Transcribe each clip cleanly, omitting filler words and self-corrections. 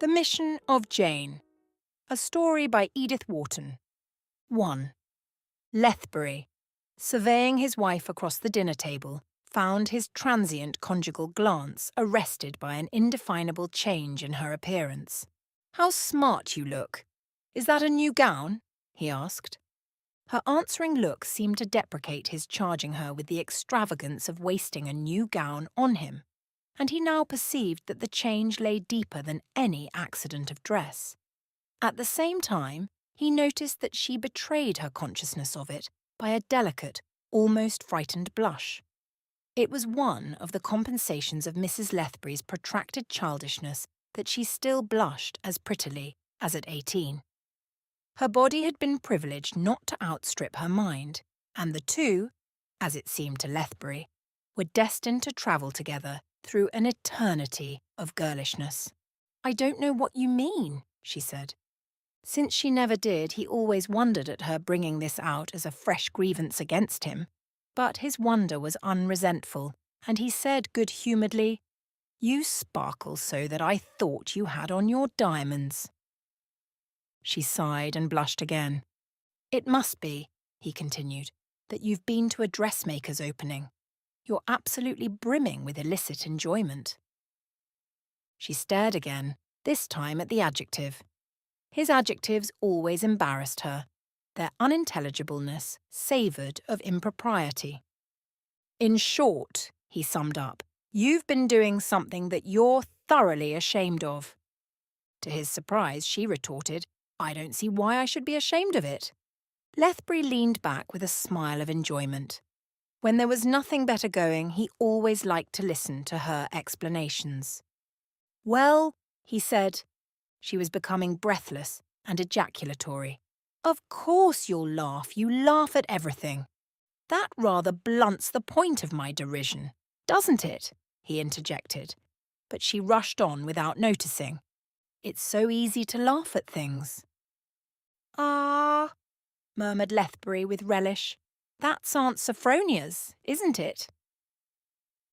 The Mission of Jane. A story by Edith Wharton. 1. Lethbury, surveying his wife across the dinner table, found his transient conjugal glance arrested by an indefinable change in her appearance. "How smart you look! Is that a new gown?" he asked. Her answering look seemed to deprecate his charging her with the extravagance of wasting a new gown on him, and he now perceived that the change lay deeper than any accident of dress. At the same time, he noticed that she betrayed her consciousness of it by a delicate, almost frightened blush. It was one of the compensations of Mrs. Lethbury's protracted childishness that she still blushed as prettily as at 18. Her body had been privileged not to outstrip her mind, and the two, as it seemed to Lethbury, were destined to travel together through an eternity of girlishness. "I don't know what you mean," she said. Since she never did, he always wondered at her bringing this out as a fresh grievance against him, but his wonder was unresentful, and he said good-humouredly, "You sparkle so that I thought you had on your diamonds." She sighed and blushed again. "It must be," he continued, "that you've been to a dressmaker's opening. You're absolutely brimming with illicit enjoyment." She stared again, this time at the adjective. His adjectives always embarrassed her. Their unintelligibleness savoured of impropriety. "In short," he summed up, "you've been doing something that you're thoroughly ashamed of." To his surprise, she retorted, "I don't see why I should be ashamed of it." Lethbury leaned back with a smile of enjoyment. When there was nothing better going, he always liked to listen to her explanations. "Well," he said. She was becoming breathless and ejaculatory. "Of course you'll laugh. You laugh at everything." "That rather blunts the point of my derision, doesn't it?" he interjected. But she rushed on without noticing. "It's so easy to laugh at things." "Ah," murmured Lethbury with relish. "That's Aunt Sophronia's, isn't it?"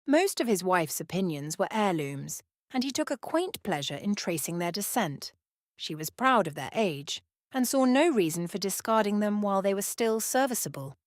Most of his wife's opinions were heirlooms, and he took a quaint pleasure in tracing their descent. She was proud of their age, and saw no reason for discarding them while they were still serviceable.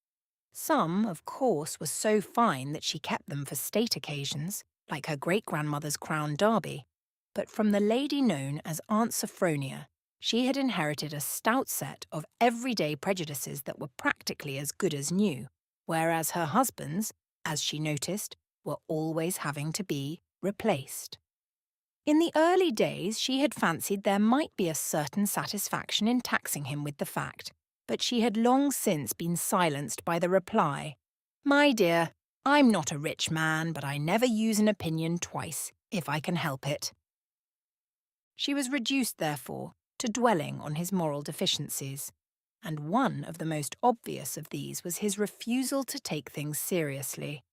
Some, of course, were so fine that she kept them for state occasions, like her great-grandmother's crown derby, but from the lady known as Aunt Sophronia, she had inherited a stout set of everyday prejudices that were practically as good as new, whereas her husband's, as she noticed, were always having to be replaced. In the early days, she had fancied there might be a certain satisfaction in taxing him with the fact, but she had long since been silenced by the reply, "My dear, I'm not a rich man, but I never use an opinion twice, if I can help it." She was reduced, therefore, to dwelling on his moral deficiencies, and one of the most obvious of these was his refusal to take things seriously.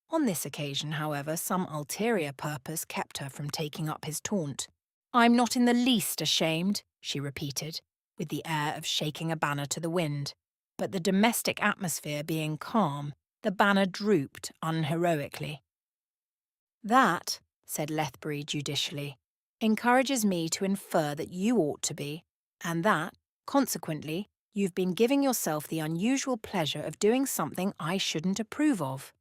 On this occasion, however, some ulterior purpose kept her from taking up his taunt. "I'm not in the least ashamed," she repeated, with the air of shaking a banner to the wind. But the domestic atmosphere being calm, the banner drooped unheroically. "That," said Lethbury judicially, "encourages me to infer that you ought to be, and that, consequently, you've been giving yourself the unusual pleasure of doing something I shouldn't approve of."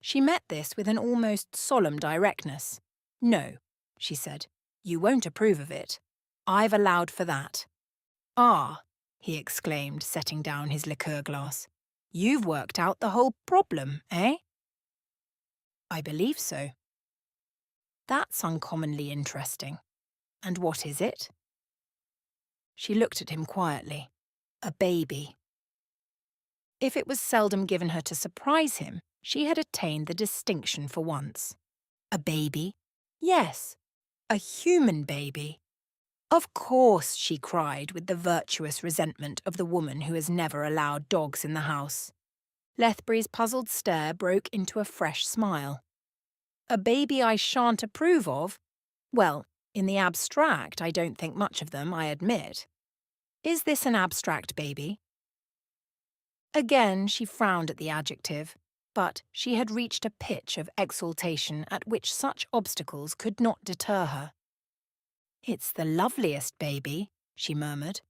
She met this with an almost solemn directness. "No," she said, "you won't approve of it. I've allowed for that." "Ah," he exclaimed, setting down his liqueur glass. "You've worked out the whole problem, eh?" "I believe so." "That's uncommonly interesting. And what is it?" She looked at him quietly. "A baby." If it was seldom given her to surprise him, she had attained the distinction for once. "A baby?" "Yes, a human baby." "Of course," she cried with the virtuous resentment of the woman who has never allowed dogs in the house. Lethbury's puzzled stare broke into a fresh smile. "A baby I shan't approve of? Well, in the abstract, I don't think much of them, I admit. Is this an abstract baby?" Again she frowned at the adjective, but she had reached a pitch of exaltation at which such obstacles could not deter her. It's the loveliest baby, she murmured.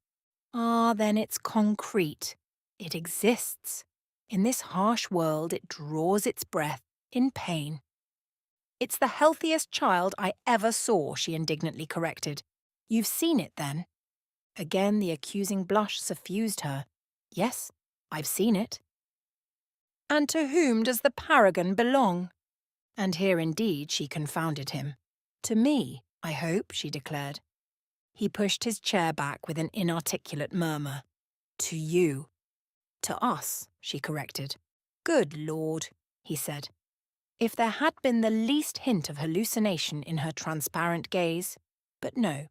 Ah, then it's concrete. It exists. In this harsh world, it draws its breath in pain. It's the healthiest child I ever saw, she indignantly corrected. You've seen it, then? Again the accusing blush suffused her. Yes, I've seen it. And to whom does the paragon belong? And here indeed she confounded him. To me, I hope, she declared. He pushed his chair back with an inarticulate murmur. To you. To us, she corrected. Good Lord, he said. If there had been the least hint of hallucination in her transparent gaze, but no,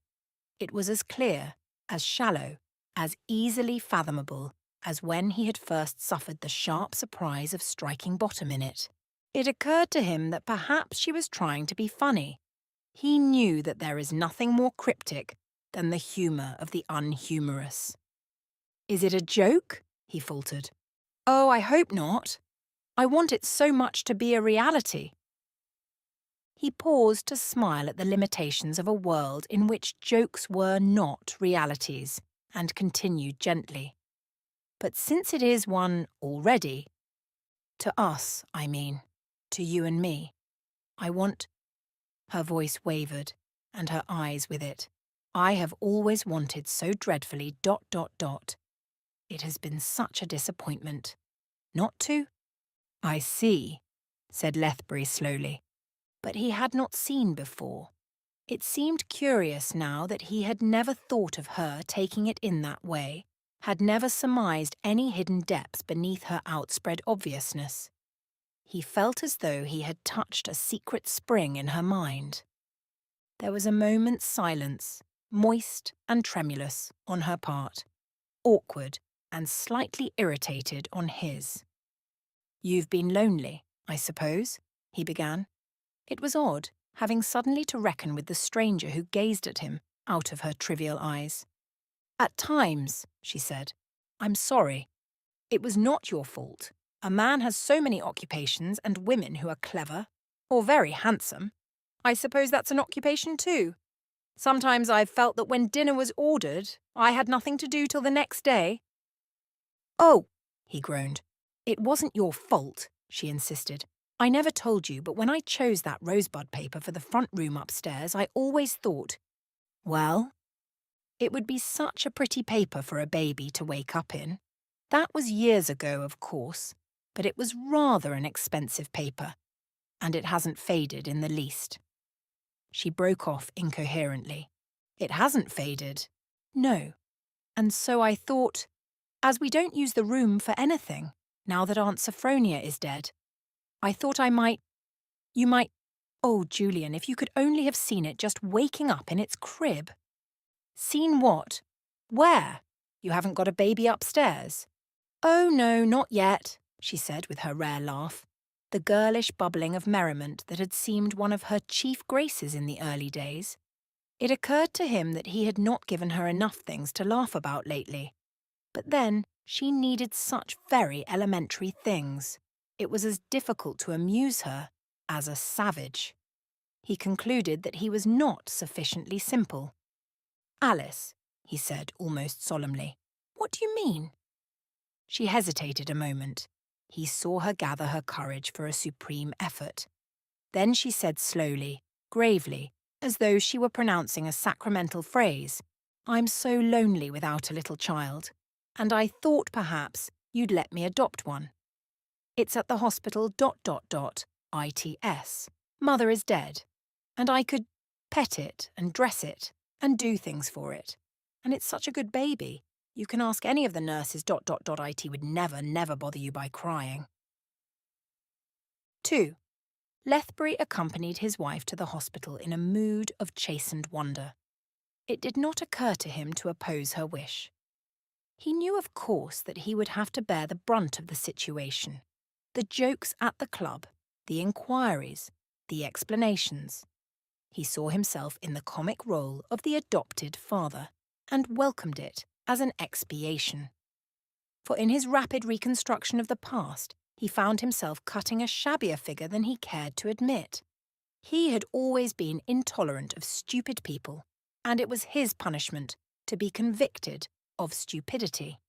it was as clear, as shallow, as easily fathomable as when he had first suffered the sharp surprise of striking bottom in it. It occurred to him that perhaps she was trying to be funny. He knew that there is nothing more cryptic than the humour of the unhumorous. Is it a joke? He faltered. Oh, I hope not. I want it so much to be a reality. He paused to smile at the limitations of a world in which jokes were not realities, and continued gently. But since it is one already, to us, I mean, to you and me, I want... Her voice wavered, and her eyes with it. I have always wanted so dreadfully... It has been such a disappointment. Not to? I see, said Lethbury slowly. But he had not seen before. It seemed curious now that he had never thought of her taking it in that way, had never surmised any hidden depths beneath her outspread obviousness. He felt as though he had touched a secret spring in her mind. There was a moment's silence, moist and tremulous, on her part, awkward and slightly irritated on his. You've been lonely, I suppose, he began. It was odd, having suddenly to reckon with the stranger who gazed at him out of her trivial eyes. At times, she said. I'm sorry. It was not your fault. A man has so many occupations and women who are clever, or very handsome. I suppose that's an occupation too. Sometimes I've felt that when dinner was ordered, I had nothing to do till the next day. Oh, he groaned. It wasn't your fault, she insisted. I never told you, but when I chose that rosebud paper for the front room upstairs, I always thought, well, it would be such a pretty paper for a baby to wake up in. That was years ago, of course, but it was rather an expensive paper, and it hasn't faded in the least. She broke off incoherently. It hasn't faded. No. And so I thought, as we don't use the room for anything, now that Aunt Sophronia is dead, I thought you might, oh, Julian, if you could only have seen it just waking up in its crib. Seen what? Where? You haven't got a baby upstairs? Oh, no, not yet, she said with her rare laugh, the girlish bubbling of merriment that had seemed one of her chief graces in the early days. It occurred to him that he had not given her enough things to laugh about lately. But then she needed such very elementary things. It was as difficult to amuse her as a savage. He concluded that he was not sufficiently simple. Alice, he said almost solemnly, what do you mean? She hesitated a moment. He saw her gather her courage for a supreme effort. Then she said slowly, gravely, as though she were pronouncing a sacramental phrase, I'm so lonely without a little child, and I thought perhaps you'd let me adopt one. It's at the hospital ... ITS. Mother is dead. And I could pet it and dress it and do things for it. And it's such a good baby. You can ask any of the nurses ... IT would never bother you by crying. 2. Lethbury accompanied his wife to the hospital in a mood of chastened wonder. It did not occur to him to oppose her wish. He knew, of course, that he would have to bear the brunt of the situation. The jokes at the club, the inquiries, the explanations. He saw himself in the comic role of the adopted father, and welcomed it as an expiation. For in his rapid reconstruction of the past, he found himself cutting a shabbier figure than he cared to admit. He had always been intolerant of stupid people, and it was his punishment to be convicted of stupidity.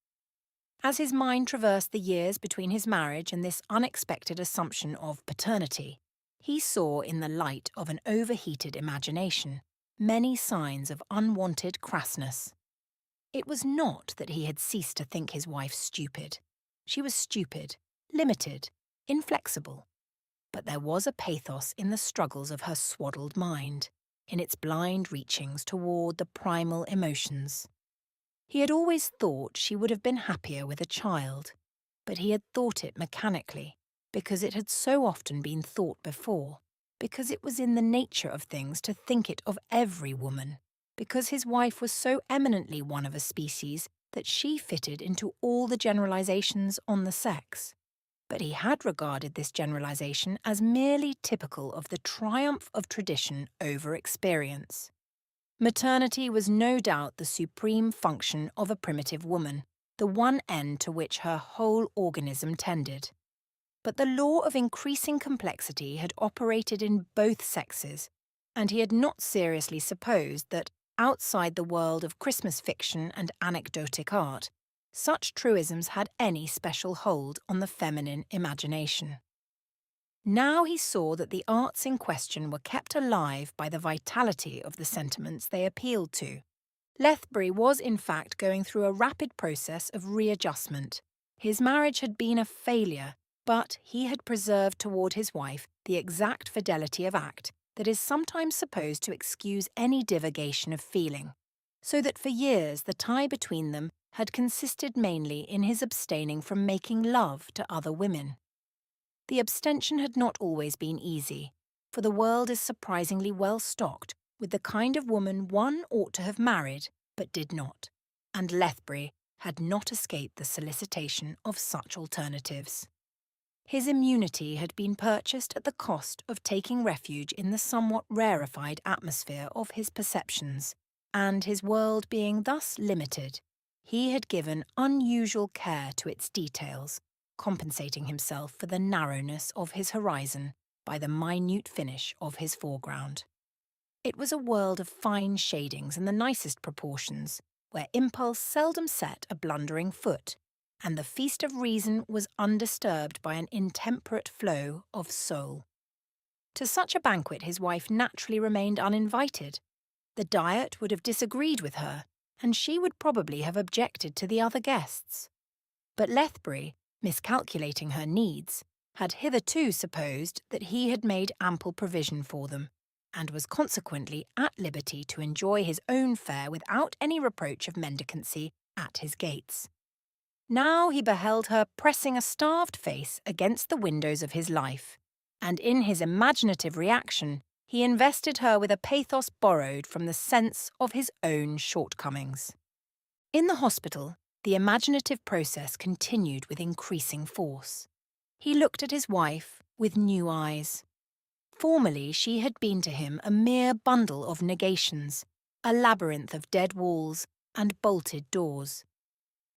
As his mind traversed the years between his marriage and this unexpected assumption of paternity, he saw in the light of an overheated imagination many signs of unwanted crassness. It was not that he had ceased to think his wife stupid. She was stupid, limited, inflexible. But there was a pathos in the struggles of her swaddled mind, in its blind reachings toward the primal emotions. He had always thought she would have been happier with a child, but he had thought it mechanically, because it had so often been thought before, because it was in the nature of things to think it of every woman, because his wife was so eminently one of a species that she fitted into all the generalizations on the sex. But he had regarded this generalization as merely typical of the triumph of tradition over experience. Maternity was no doubt the supreme function of a primitive woman, the one end to which her whole organism tended. But the law of increasing complexity had operated in both sexes, and he had not seriously supposed that, outside the world of Christmas fiction and anecdotic art, such truisms had any special hold on the feminine imagination. Now he saw that the arts in question were kept alive by the vitality of the sentiments they appealed to. Lethbury was in fact going through a rapid process of readjustment. His marriage had been a failure, but he had preserved toward his wife the exact fidelity of act that is sometimes supposed to excuse any divagation of feeling, so that for years the tie between them had consisted mainly in his abstaining from making love to other women. The abstention had not always been easy, for the world is surprisingly well stocked with the kind of woman one ought to have married but did not, and Lethbury had not escaped the solicitation of such alternatives. His immunity had been purchased at the cost of taking refuge in the somewhat rarefied atmosphere of his perceptions, and his world being thus limited, he had given unusual care to its details, compensating himself for the narrowness of his horizon by the minute finish of his foreground. It was a world of fine shadings and the nicest proportions, where impulse seldom set a blundering foot, and the feast of reason was undisturbed by an intemperate flow of soul. To such a banquet his wife naturally remained uninvited. The diet would have disagreed with her, and she would probably have objected to the other guests. But Lethbury, miscalculating her needs, had hitherto supposed that he had made ample provision for them, and was consequently at liberty to enjoy his own fare without any reproach of mendicancy at his gates. Now he beheld her pressing a starved face against the windows of his life, and in his imaginative reaction he invested her with a pathos borrowed from the sense of his own shortcomings. In the hospital, the imaginative process continued with increasing force. He looked at his wife with new eyes. Formerly she had been to him a mere bundle of negations, a labyrinth of dead walls and bolted doors.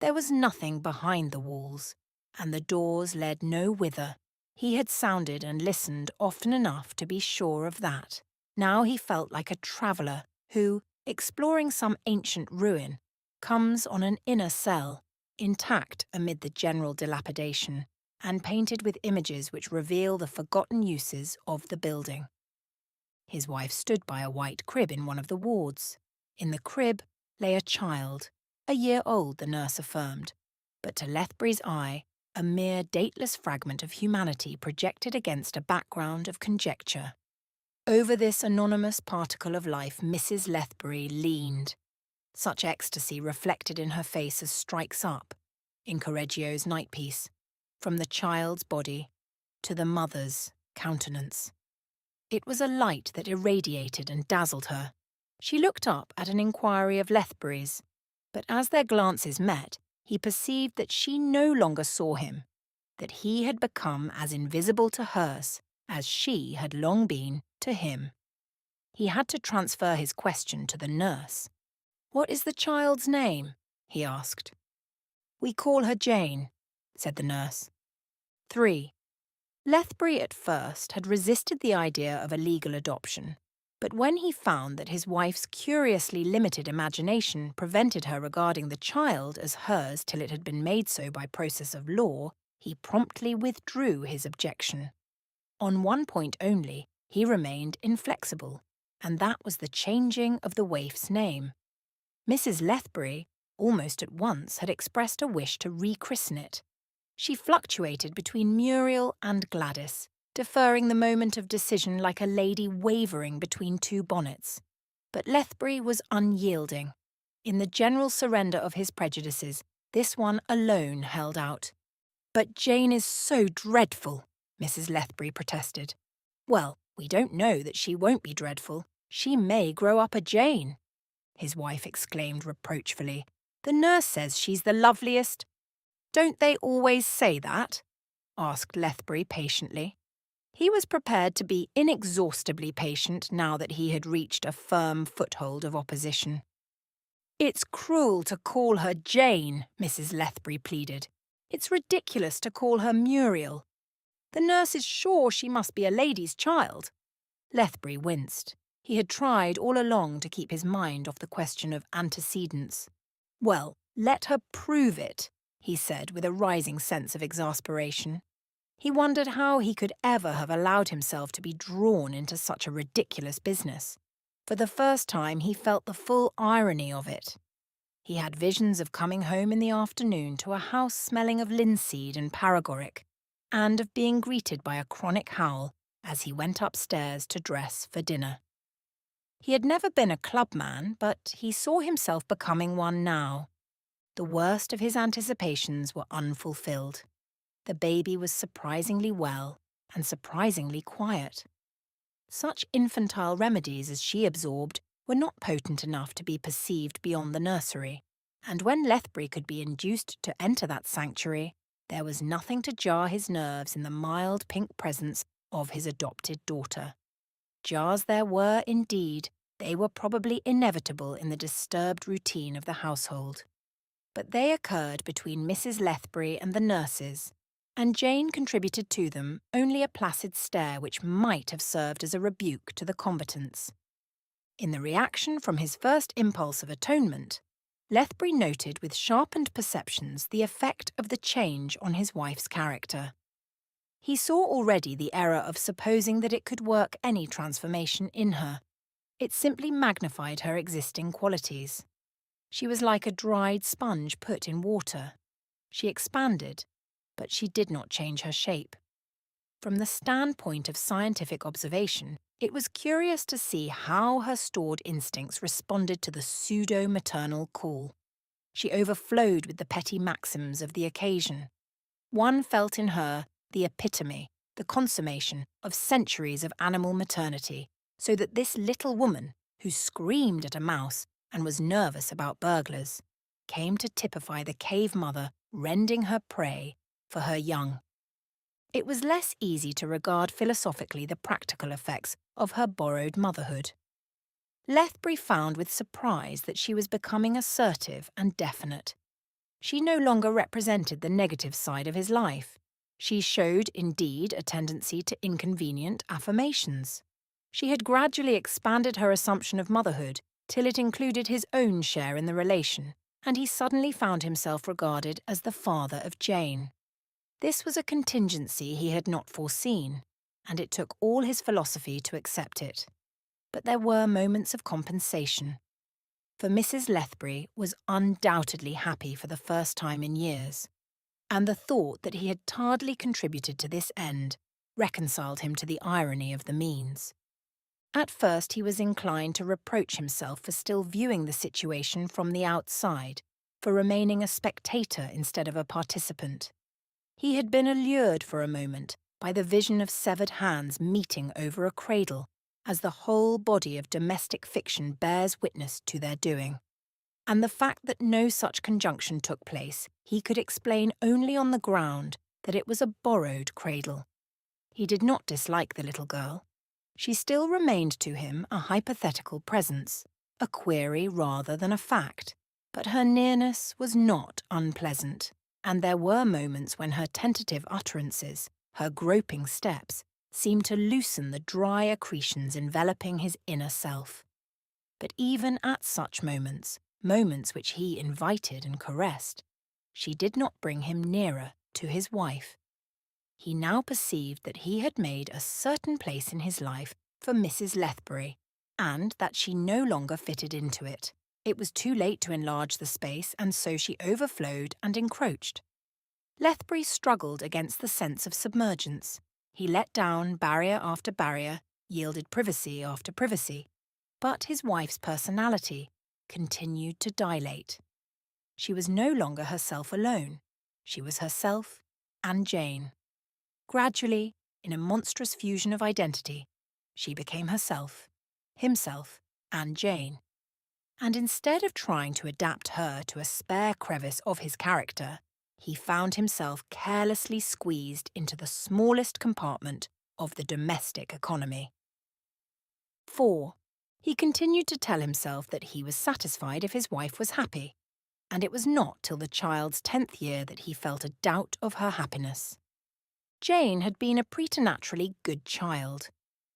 There was nothing behind the walls, and the doors led no whither. He had sounded and listened often enough to be sure of that. Now he felt like a traveller who, exploring some ancient ruin, comes on an inner cell, intact amid the general dilapidation, and painted with images which reveal the forgotten uses of the building. His wife stood by a white crib in one of the wards. In the crib lay a child, a year old, the nurse affirmed, but to Lethbury's eye, a mere dateless fragment of humanity projected against a background of conjecture. Over this anonymous particle of life Mrs. Lethbury leaned, such ecstasy reflected in her face as strikes up, in Correggio's Night-Piece, from the child's body to the mother's countenance. It was a light that irradiated and dazzled her. She looked up at an inquiry of Lethbury's, but as their glances met, he perceived that she no longer saw him, that he had become as invisible to hers as she had long been to him. He had to transfer his question to the nurse. "What is the child's name?" he asked. "We call her Jane," said the nurse. 3. Lethbury at first had resisted the idea of a legal adoption, But when he found that his wife's curiously limited imagination prevented her regarding the child as hers till it had been made so by process of law, he promptly withdrew his objection. On one point only, he remained inflexible, and that was the changing of the waif's name. Mrs. Lethbury, almost at once, had expressed a wish to rechristen it. She fluctuated between Muriel and Gladys, deferring the moment of decision like a lady wavering between two bonnets. But Lethbury was unyielding. In the general surrender of his prejudices, this one alone held out. "But Jane is so dreadful," Mrs. Lethbury protested. "Well, we don't know that she won't be dreadful. She may grow up a Jane," his wife exclaimed reproachfully. "The nurse says she's the loveliest—" "Don't they always say that?" asked Lethbury patiently. He was prepared to be inexhaustibly patient now that he had reached a firm foothold of opposition. "It's cruel to call her Jane," Mrs. Lethbury pleaded. "It's ridiculous to call her Muriel. The nurse is sure she must be a lady's child." Lethbury winced. He had tried all along to keep his mind off the question of antecedents. "Well, let her prove it," he said with a rising sense of exasperation. He wondered how he could ever have allowed himself to be drawn into such a ridiculous business. For the first time he felt the full irony of it. He had visions of coming home in the afternoon to a house smelling of linseed and paregoric, and of being greeted by a chronic howl as he went upstairs to dress for dinner. He had never been a clubman, but he saw himself becoming one now. The worst of his anticipations were unfulfilled. The baby was surprisingly well and surprisingly quiet. Such infantile remedies as she absorbed were not potent enough to be perceived beyond the nursery, and when Lethbury could be induced to enter that sanctuary, there was nothing to jar his nerves in the mild pink presence of his adopted daughter. Jars there were indeed, they were probably inevitable in the disturbed routine of the household. But they occurred between Mrs. Lethbury and the nurses, and Jane contributed to them only a placid stare which might have served as a rebuke to the combatants. In the reaction from his first impulse of atonement, Lethbury noted with sharpened perceptions the effect of the change on his wife's character. He saw already the error of supposing that it could work any transformation in her. It simply magnified her existing qualities. She was like a dried sponge put in water. She expanded, but she did not change her shape. From the standpoint of scientific observation, it was curious to see how her stored instincts responded to the pseudo-maternal call. She overflowed with the petty maxims of the occasion. One felt in her the epitome, the consummation of centuries of animal maternity, so that this little woman, who screamed at a mouse and was nervous about burglars, came to typify the cave mother rending her prey for her young. It was less easy to regard philosophically the practical effects of her borrowed motherhood. Lethbury found with surprise that she was becoming assertive and definite. She no longer represented the negative side of his life. She showed, indeed, a tendency to inconvenient affirmations. She had gradually expanded her assumption of motherhood till it included his own share in the relation, and he suddenly found himself regarded as the father of Jane. This was a contingency he had not foreseen, and it took all his philosophy to accept it. But there were moments of compensation. For Mrs. Lethbury was undoubtedly happy for the first time in years, and the thought that he had tardily contributed to this end reconciled him to the irony of the means. At first he was inclined to reproach himself for still viewing the situation from the outside, for remaining a spectator instead of a participant. He had been allured for a moment by the vision of severed hands meeting over a cradle, as the whole body of domestic fiction bears witness to their doing. And the fact that no such conjunction took place he could explain only on the ground that it was a borrowed cradle. He did not dislike the little girl. She still remained to him a hypothetical presence, a query rather than a fact, but her nearness was not unpleasant, and there were moments when her tentative utterances, her groping steps, seemed to loosen the dry accretions enveloping his inner self. But even at such moments, moments which he invited and caressed, she did not bring him nearer to his wife. He now perceived that he had made a certain place in his life for Mrs. Lethbury, and that she no longer fitted into it. It was too late to enlarge the space, and so she overflowed and encroached. Lethbury struggled against the sense of submergence. He let down barrier after barrier, yielded privacy after privacy. But his wife's personality continued to dilate. She was no longer herself alone. She was herself and Jane. Gradually, in a monstrous fusion of identity, she became herself, himself, and Jane. And instead of trying to adapt her to a spare crevice of his character, he found himself carelessly squeezed into the smallest compartment of the domestic economy. 4. He continued to tell himself that he was satisfied if his wife was happy, and it was not till the child's 10th year that he felt a doubt of her happiness. Jane had been a preternaturally good child.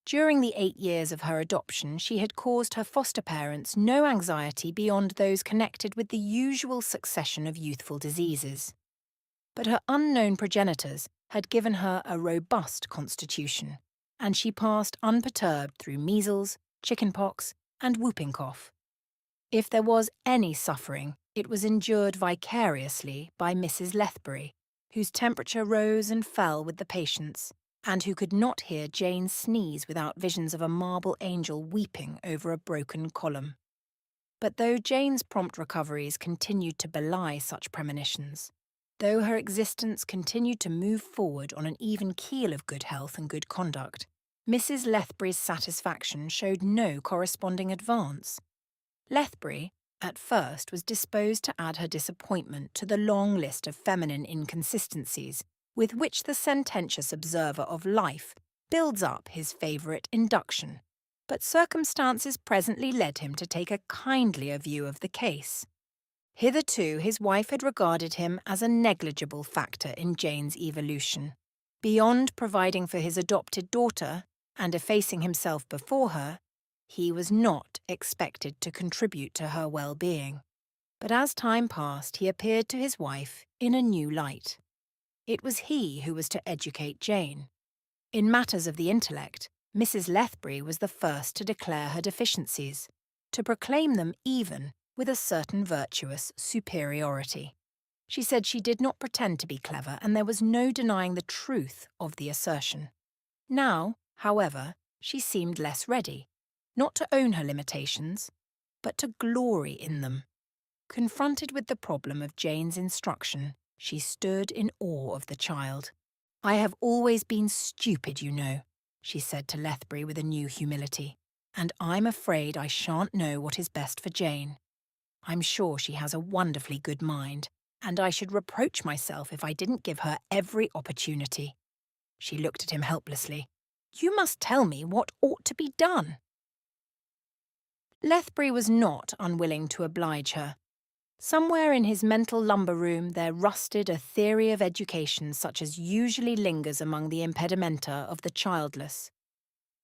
During the 8 years of her adoption, she had caused her foster parents no anxiety beyond those connected with the usual succession of youthful diseases. But her unknown progenitors had given her a robust constitution, and she passed unperturbed through measles, chickenpox, and whooping cough. If there was any suffering, it was endured vicariously by Mrs. Lethbury, whose temperature rose and fell with the patients, and who could not hear Jane sneeze without visions of a marble angel weeping over a broken column. But though Jane's prompt recoveries continued to belie such premonitions, though her existence continued to move forward on an even keel of good health and good conduct, Mrs. Lethbury's satisfaction showed no corresponding advance. Lethbury, at first, was disposed to add her disappointment to the long list of feminine inconsistencies with which the sententious observer of life builds up his favourite induction. But circumstances presently led him to take a kindlier view of the case. Hitherto his wife had regarded him as a negligible factor in Jane's evolution. Beyond providing for his adopted daughter and effacing himself before her, he was not expected to contribute to her well-being. But as time passed, he appeared to his wife in a new light. It was he who was to educate Jane. In matters of the intellect, Mrs. Lethbury was the first to declare her deficiencies, to proclaim them even with a certain virtuous superiority. She said she did not pretend to be clever, and there was no denying the truth of the assertion. Now, however, she seemed less ready, not to own her limitations, but to glory in them. Confronted with the problem of Jane's instruction, she stood in awe of the child. "I have always been stupid, you know," she said to Lethbury with a new humility, "and I'm afraid I shan't know what is best for Jane. I'm sure she has a wonderfully good mind, and I should reproach myself if I didn't give her every opportunity." She looked at him helplessly. "You must tell me what ought to be done." Lethbury was not unwilling to oblige her. Somewhere in his mental lumber room there rusted a theory of education such as usually lingers among the impedimenta of the childless.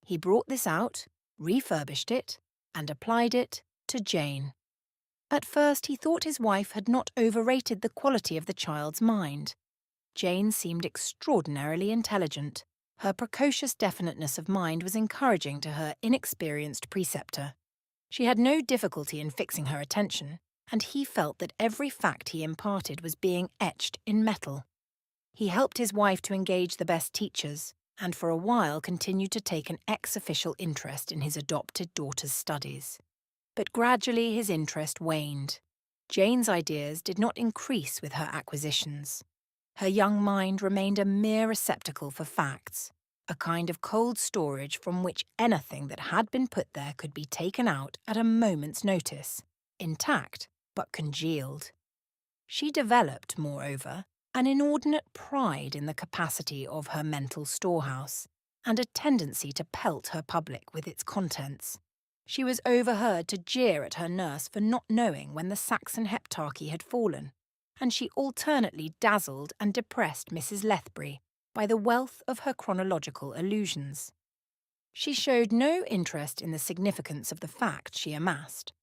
He brought this out, refurbished it, and applied it to Jane. At first he thought his wife had not overrated the quality of the child's mind. Jane seemed extraordinarily intelligent. Her precocious definiteness of mind was encouraging to her inexperienced preceptor. She had no difficulty in fixing her attention, and he felt that every fact he imparted was being etched in metal. He helped his wife to engage the best teachers, and for a while continued to take an ex-official interest in his adopted daughter's studies. But gradually his interest waned. Jane's ideas did not increase with her acquisitions. Her young mind remained a mere receptacle for facts, a kind of cold storage from which anything that had been put there could be taken out at a moment's notice, intact but congealed. She developed, moreover, an inordinate pride in the capacity of her mental storehouse, and a tendency to pelt her public with its contents. She was overheard to jeer at her nurse for not knowing when the Saxon heptarchy had fallen, and she alternately dazzled and depressed Mrs. Lethbury by the wealth of her chronological allusions. She showed no interest in the significance of the facts she amassed.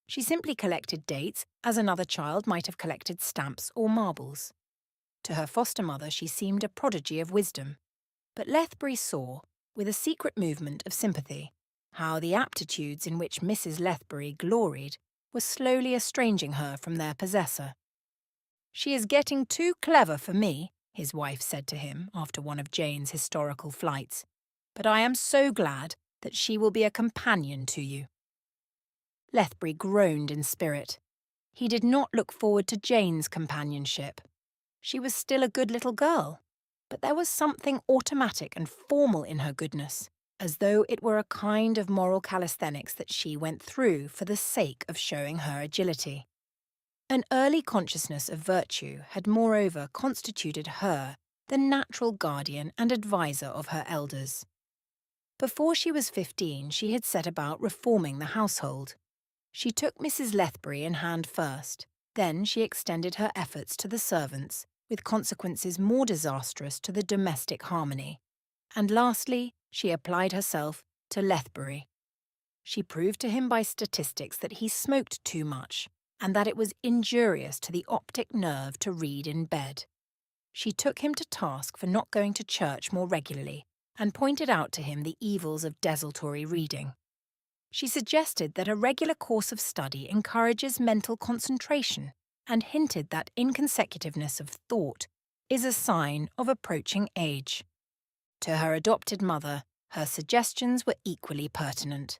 She simply collected dates as another child might have collected stamps or marbles. To her foster mother she seemed a prodigy of wisdom, but Lethbury saw, with a secret movement of sympathy, how the aptitudes in which Mrs. Lethbury gloried were slowly estranging her from their possessor. "She is getting too clever for me," his wife said to him after one of Jane's historical flights, "but I am so glad that she will be a companion to you." Lethbury groaned in spirit. He did not look forward to Jane's companionship. She was still a good little girl, but there was something automatic and formal in her goodness, as though it were a kind of moral calisthenics that she went through for the sake of showing her agility. An early consciousness of virtue had moreover constituted her the natural guardian and adviser of her elders. Before she was 15, she had set about reforming the household. She took Mrs. Lethbury in hand first, then she extended her efforts to the servants, with consequences more disastrous to the domestic harmony, and lastly she applied herself to Lethbury. She proved to him by statistics that he smoked too much, and that it was injurious to the optic nerve to read in bed. She took him to task for not going to church more regularly, and pointed out to him the evils of desultory reading. She suggested that a regular course of study encourages mental concentration, and hinted that inconsecutiveness of thought is a sign of approaching age. To her adopted mother, her suggestions were equally pertinent.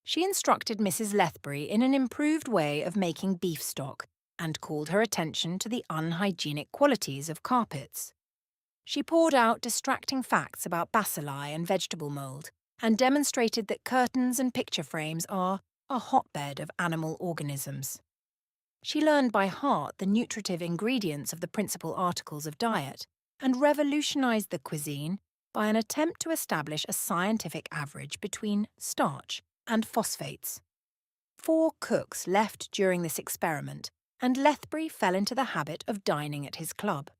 She instructed Mrs. Lethbury in an improved way of making beef stock, and called her attention to the unhygienic qualities of carpets. She poured out distracting facts about bacilli and vegetable mould, and demonstrated that curtains and picture frames are a hotbed of animal organisms. She learned by heart the nutritive ingredients of the principal articles of diet, and revolutionized the cuisine by an attempt to establish a scientific average between starch and phosphates. 4 cooks left during this experiment, and Lethbury fell into the habit of dining at his club.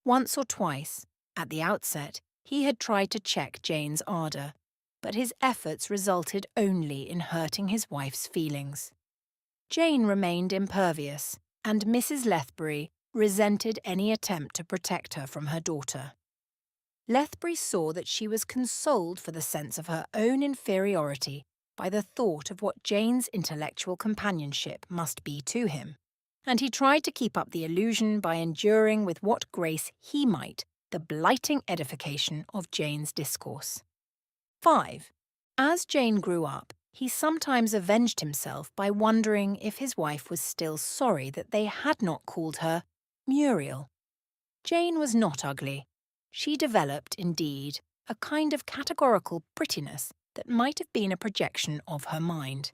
Once or twice, at the outset, he had tried to check Jane's ardour, but his efforts resulted only in hurting his wife's feelings. Jane remained impervious, and Mrs. Lethbury resented any attempt to protect her from her daughter. Lethbury saw that she was consoled for the sense of her own inferiority by the thought of what Jane's intellectual companionship must be to him, and he tried to keep up the illusion by enduring with what grace he might the blighting edification of Jane's discourse. 5. As Jane grew up, he sometimes avenged himself by wondering if his wife was still sorry that they had not called her Muriel. Jane was not ugly. She developed, indeed, a kind of categorical prettiness that might have been a projection of her mind.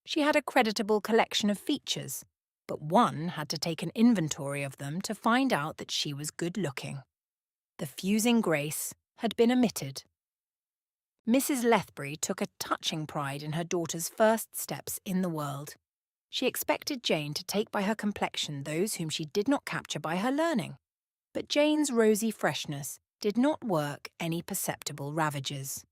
She had a creditable collection of features, but one had to take an inventory of them to find out that she was good-looking. The fusing grace had been omitted. Mrs. Lethbury took a touching pride in her daughter's first steps in the world. She expected Jane to take by her complexion those whom she did not capture by her learning, but Jane's rosy freshness did not work any perceptible ravages.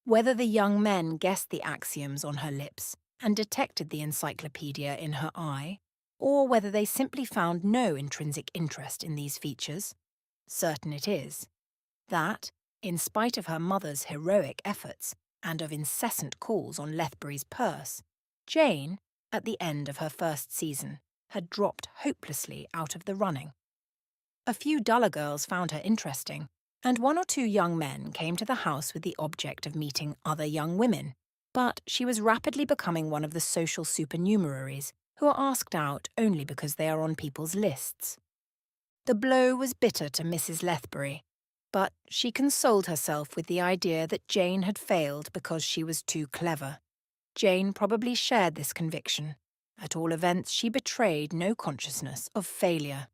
Whether the young men guessed the axioms on her lips and detected the encyclopedia in her eye, or whether they simply found no intrinsic interest in these features, certain it is that, in spite of her mother's heroic efforts and of incessant calls on Lethbury's purse, Jane, at the end of her first season, had dropped hopelessly out of the running. A few duller girls found her interesting, and 1 or 2 young men came to the house with the object of meeting other young women, but she was rapidly becoming one of the social supernumeraries who are asked out only because they are on people's lists. The blow was bitter to Mrs. Lethbury, but she consoled herself with the idea that Jane had failed because she was too clever. Jane probably shared this conviction. At all events, she betrayed no consciousness of failure.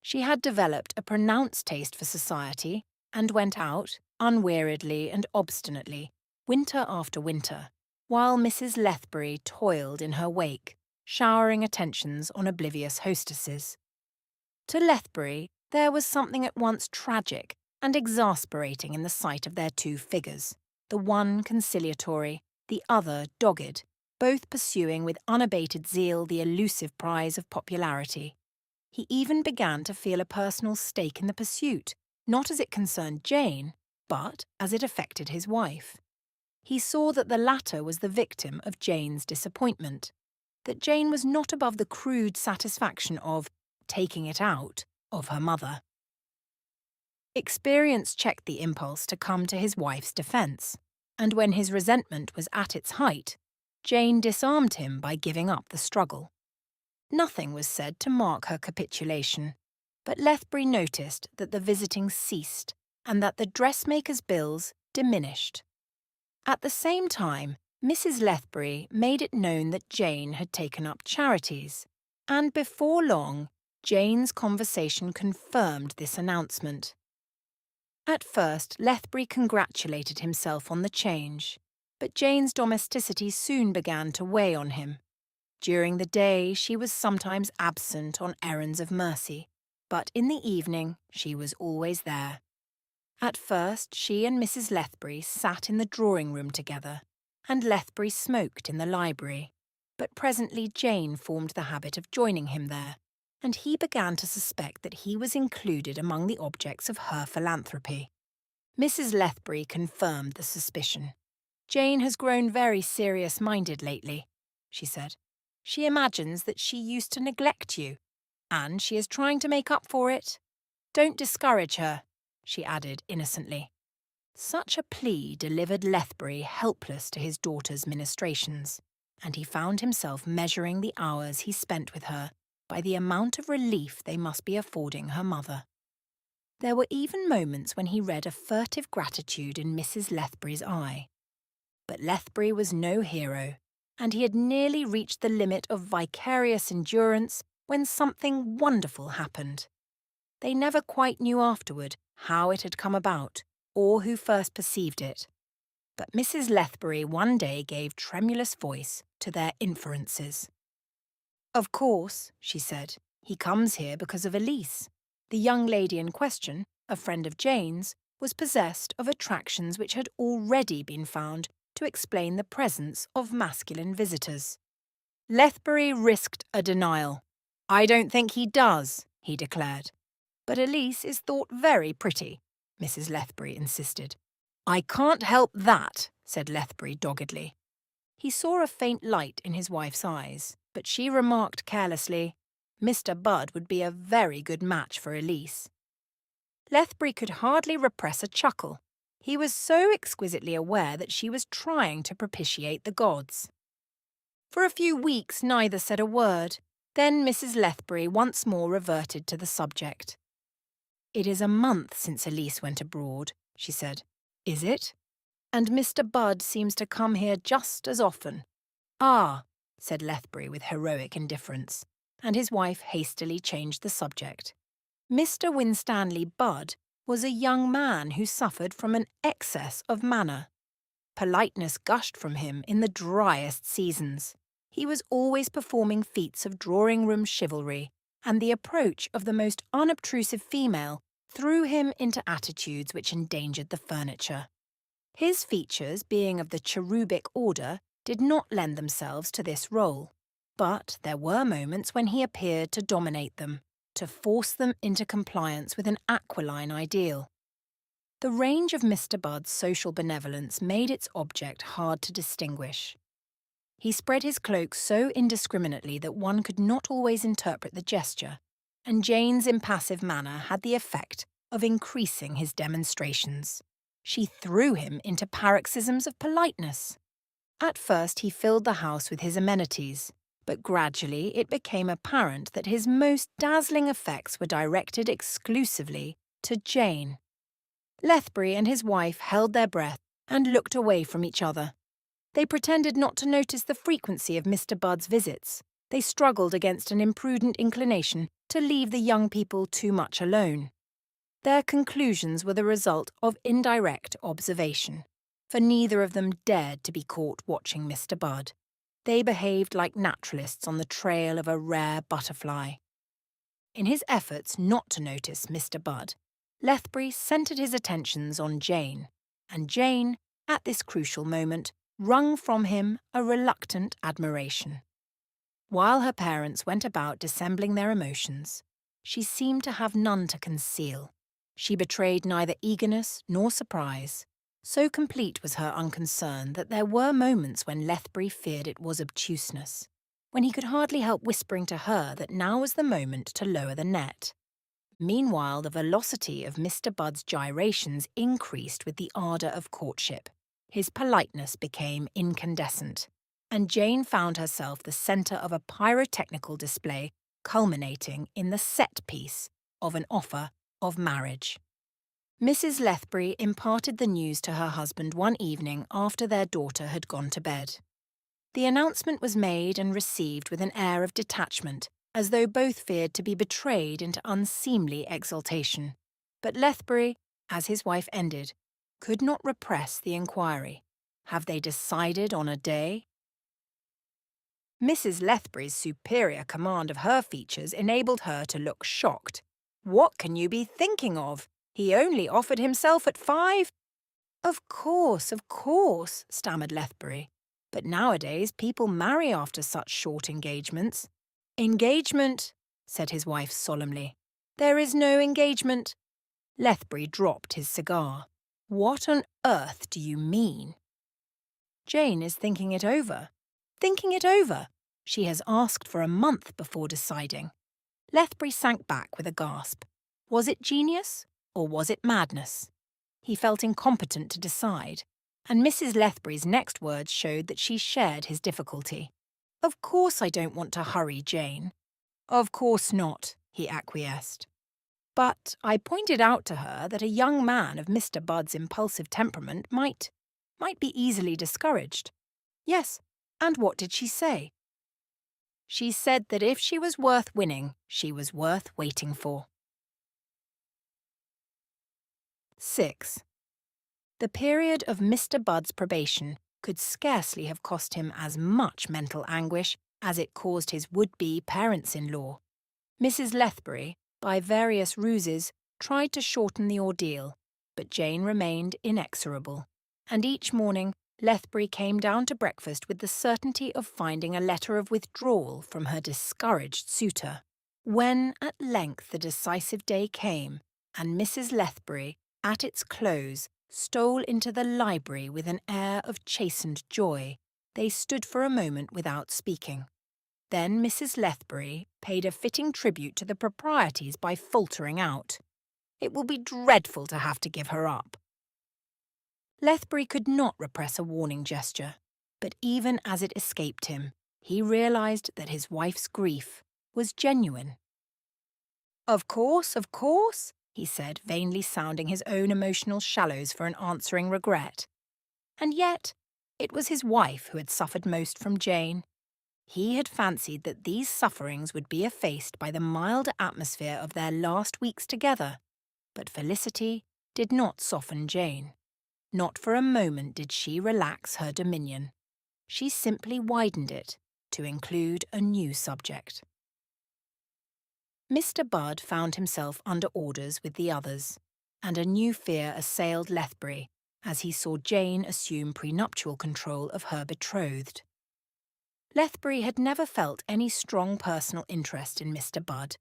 She had developed a pronounced taste for society and went out, unweariedly and obstinately, winter after winter, while Mrs. Lethbury toiled in her wake, showering attentions on oblivious hostesses. To Lethbury, there was something at once tragic and exasperating in the sight of their two figures, the one conciliatory, the other dogged, both pursuing with unabated zeal the elusive prize of popularity. He even began to feel a personal stake in the pursuit, not as it concerned Jane, but as it affected his wife. He saw that the latter was the victim of Jane's disappointment, that Jane was not above the crude satisfaction of taking it out of her mother. Experience checked the impulse to come to his wife's defence, and when his resentment was at its height, Jane disarmed him by giving up the struggle. Nothing was said to mark her capitulation, but Lethbury noticed that the visiting ceased and that the dressmaker's bills diminished. At the same time, Mrs. Lethbury made it known that Jane had taken up charities, and before long, Jane's conversation confirmed this announcement. At first, Lethbury congratulated himself on the change, but Jane's domesticity soon began to weigh on him. During the day, she was sometimes absent on errands of mercy, but in the evening, she was always there. At first, she and Mrs. Lethbury sat in the drawing-room together, and Lethbury smoked in the library, but presently Jane formed the habit of joining him there, and he began to suspect that he was included among the objects of her philanthropy. Mrs. Lethbury confirmed the suspicion. "Jane has grown very serious-minded lately," she said. "She imagines that she used to neglect you, and she is trying to make up for it. Don't discourage her," she added innocently. Such a plea delivered Lethbury helpless to his daughter's ministrations, and he found himself measuring the hours he spent with her by the amount of relief they must be affording her mother. There were even moments when he read a furtive gratitude in Mrs. Lethbury's eye. But Lethbury was no hero, and he had nearly reached the limit of vicarious endurance when something wonderful happened. They never quite knew afterward how it had come about, or who first perceived it. But Mrs. Lethbury one day gave tremulous voice to their inferences. "Of course," she said, "he comes here because of Elise. The young lady in question, a friend of Jane's, was possessed of attractions which had already been found to explain the presence of masculine visitors." Lethbury risked a denial. "I don't think he does," he declared. "But Elise is thought very pretty," Mrs. Lethbury insisted. "I can't help that," said Lethbury doggedly. He saw a faint light in his wife's eyes, but she remarked carelessly, "Mr. Budd would be a very good match for Elise." Lethbury could hardly repress a chuckle. He was so exquisitely aware that she was trying to propitiate the gods. For a few weeks neither said a word. Then Mrs. Lethbury once more reverted to the subject. "It is a month since Elise went abroad," she said. "Is it? And Mr. Budd seems to come here just as often." "Ah," said Lethbury with heroic indifference, and his wife hastily changed the subject. Mr. Winstanley Budd was a young man who suffered from an excess of manner. Politeness gushed from him in the driest seasons. He was always performing feats of drawing-room chivalry, and the approach of the most unobtrusive female threw him into attitudes which endangered the furniture. His features, being of the cherubic order, did not lend themselves to this role, but there were moments when he appeared to dominate them, to force them into compliance with an aquiline ideal. The range of Mr. Budd's social benevolence made its object hard to distinguish. He spread his cloak so indiscriminately that one could not always interpret the gesture, and Jane's impassive manner had the effect of increasing his demonstrations. She threw him into paroxysms of politeness. At first he filled the house with his amenities, but gradually it became apparent that his most dazzling effects were directed exclusively to Jane. Lethbury and his wife held their breath and looked away from each other. They pretended not to notice the frequency of Mr. Budd's visits. They struggled against an imprudent inclination to leave the young people too much alone. Their conclusions were the result of indirect observation, for neither of them dared to be caught watching Mr. Budd. They behaved like naturalists on the trail of a rare butterfly. In his efforts not to notice Mr. Budd, Lethbury centred his attentions on Jane, and Jane, at this crucial moment, wrung from him a reluctant admiration. While her parents went about dissembling their emotions, she seemed to have none to conceal. She betrayed neither eagerness nor surprise. So complete was her unconcern that there were moments when Lethbury feared it was obtuseness, when he could hardly help whispering to her that now was the moment to lower the net. Meanwhile, the velocity of Mr. Budd's gyrations increased with the ardour of courtship. His politeness became incandescent, and Jane found herself the centre of a pyrotechnical display culminating in the set piece of an offer of marriage. Mrs. Lethbury imparted the news to her husband one evening after their daughter had gone to bed. The announcement was made and received with an air of detachment, as though both feared to be betrayed into unseemly exultation. But Lethbury, as his wife ended, could not repress the inquiry. Have they decided on a day? Mrs. Lethbury's superior command of her features enabled her to look shocked. "What can you be thinking of? He only offered himself at 5? Of course, stammered Lethbury. But nowadays people marry after such short engagements. Engagement, said his wife solemnly. There is no engagement. Lethbury dropped his cigar. What on earth do you mean? Jane is thinking it over. Thinking it over. She has asked for a month before deciding. Lethbury sank back with a gasp. Was it genius, or was it madness? He felt incompetent to decide, and Mrs. Lethbury's next words showed that she shared his difficulty. Of course I don't want to hurry, Jane. Of course not, he acquiesced. But I pointed out to her that a young man of Mr. Budd's impulsive temperament might be easily discouraged. Yes, and what did she say? She said that if she was worth winning, she was worth waiting for. 6. The period of Mr. Budd's probation could scarcely have cost him as much mental anguish as it caused his would-be parents-in-law. Mrs. Lethbury, by various ruses, tried to shorten the ordeal, but Jane remained inexorable, and each morning Lethbury came down to breakfast with the certainty of finding a letter of withdrawal from her discouraged suitor. When at length the decisive day came, and Mrs. Lethbury, at its close, stole into the library with an air of chastened joy, they stood for a moment without speaking. Then Mrs. Lethbury paid a fitting tribute to the proprieties by faltering out, "It will be dreadful to have to give her up." Lethbury could not repress a warning gesture, but even as it escaped him, he realised that his wife's grief was genuine. Of course, he said, vainly sounding his own emotional shallows for an answering regret. And yet, it was his wife who had suffered most from Jane. He had fancied that these sufferings would be effaced by the milder atmosphere of their last weeks together, but felicity did not soften Jane. Not for a moment did she relax her dominion. She simply widened it to include a new subject. Mr. Budd found himself under orders with the others, and a new fear assailed Lethbury as he saw Jane assume prenuptial control of her betrothed. Lethbury had never felt any strong personal interest in Mr. Budd,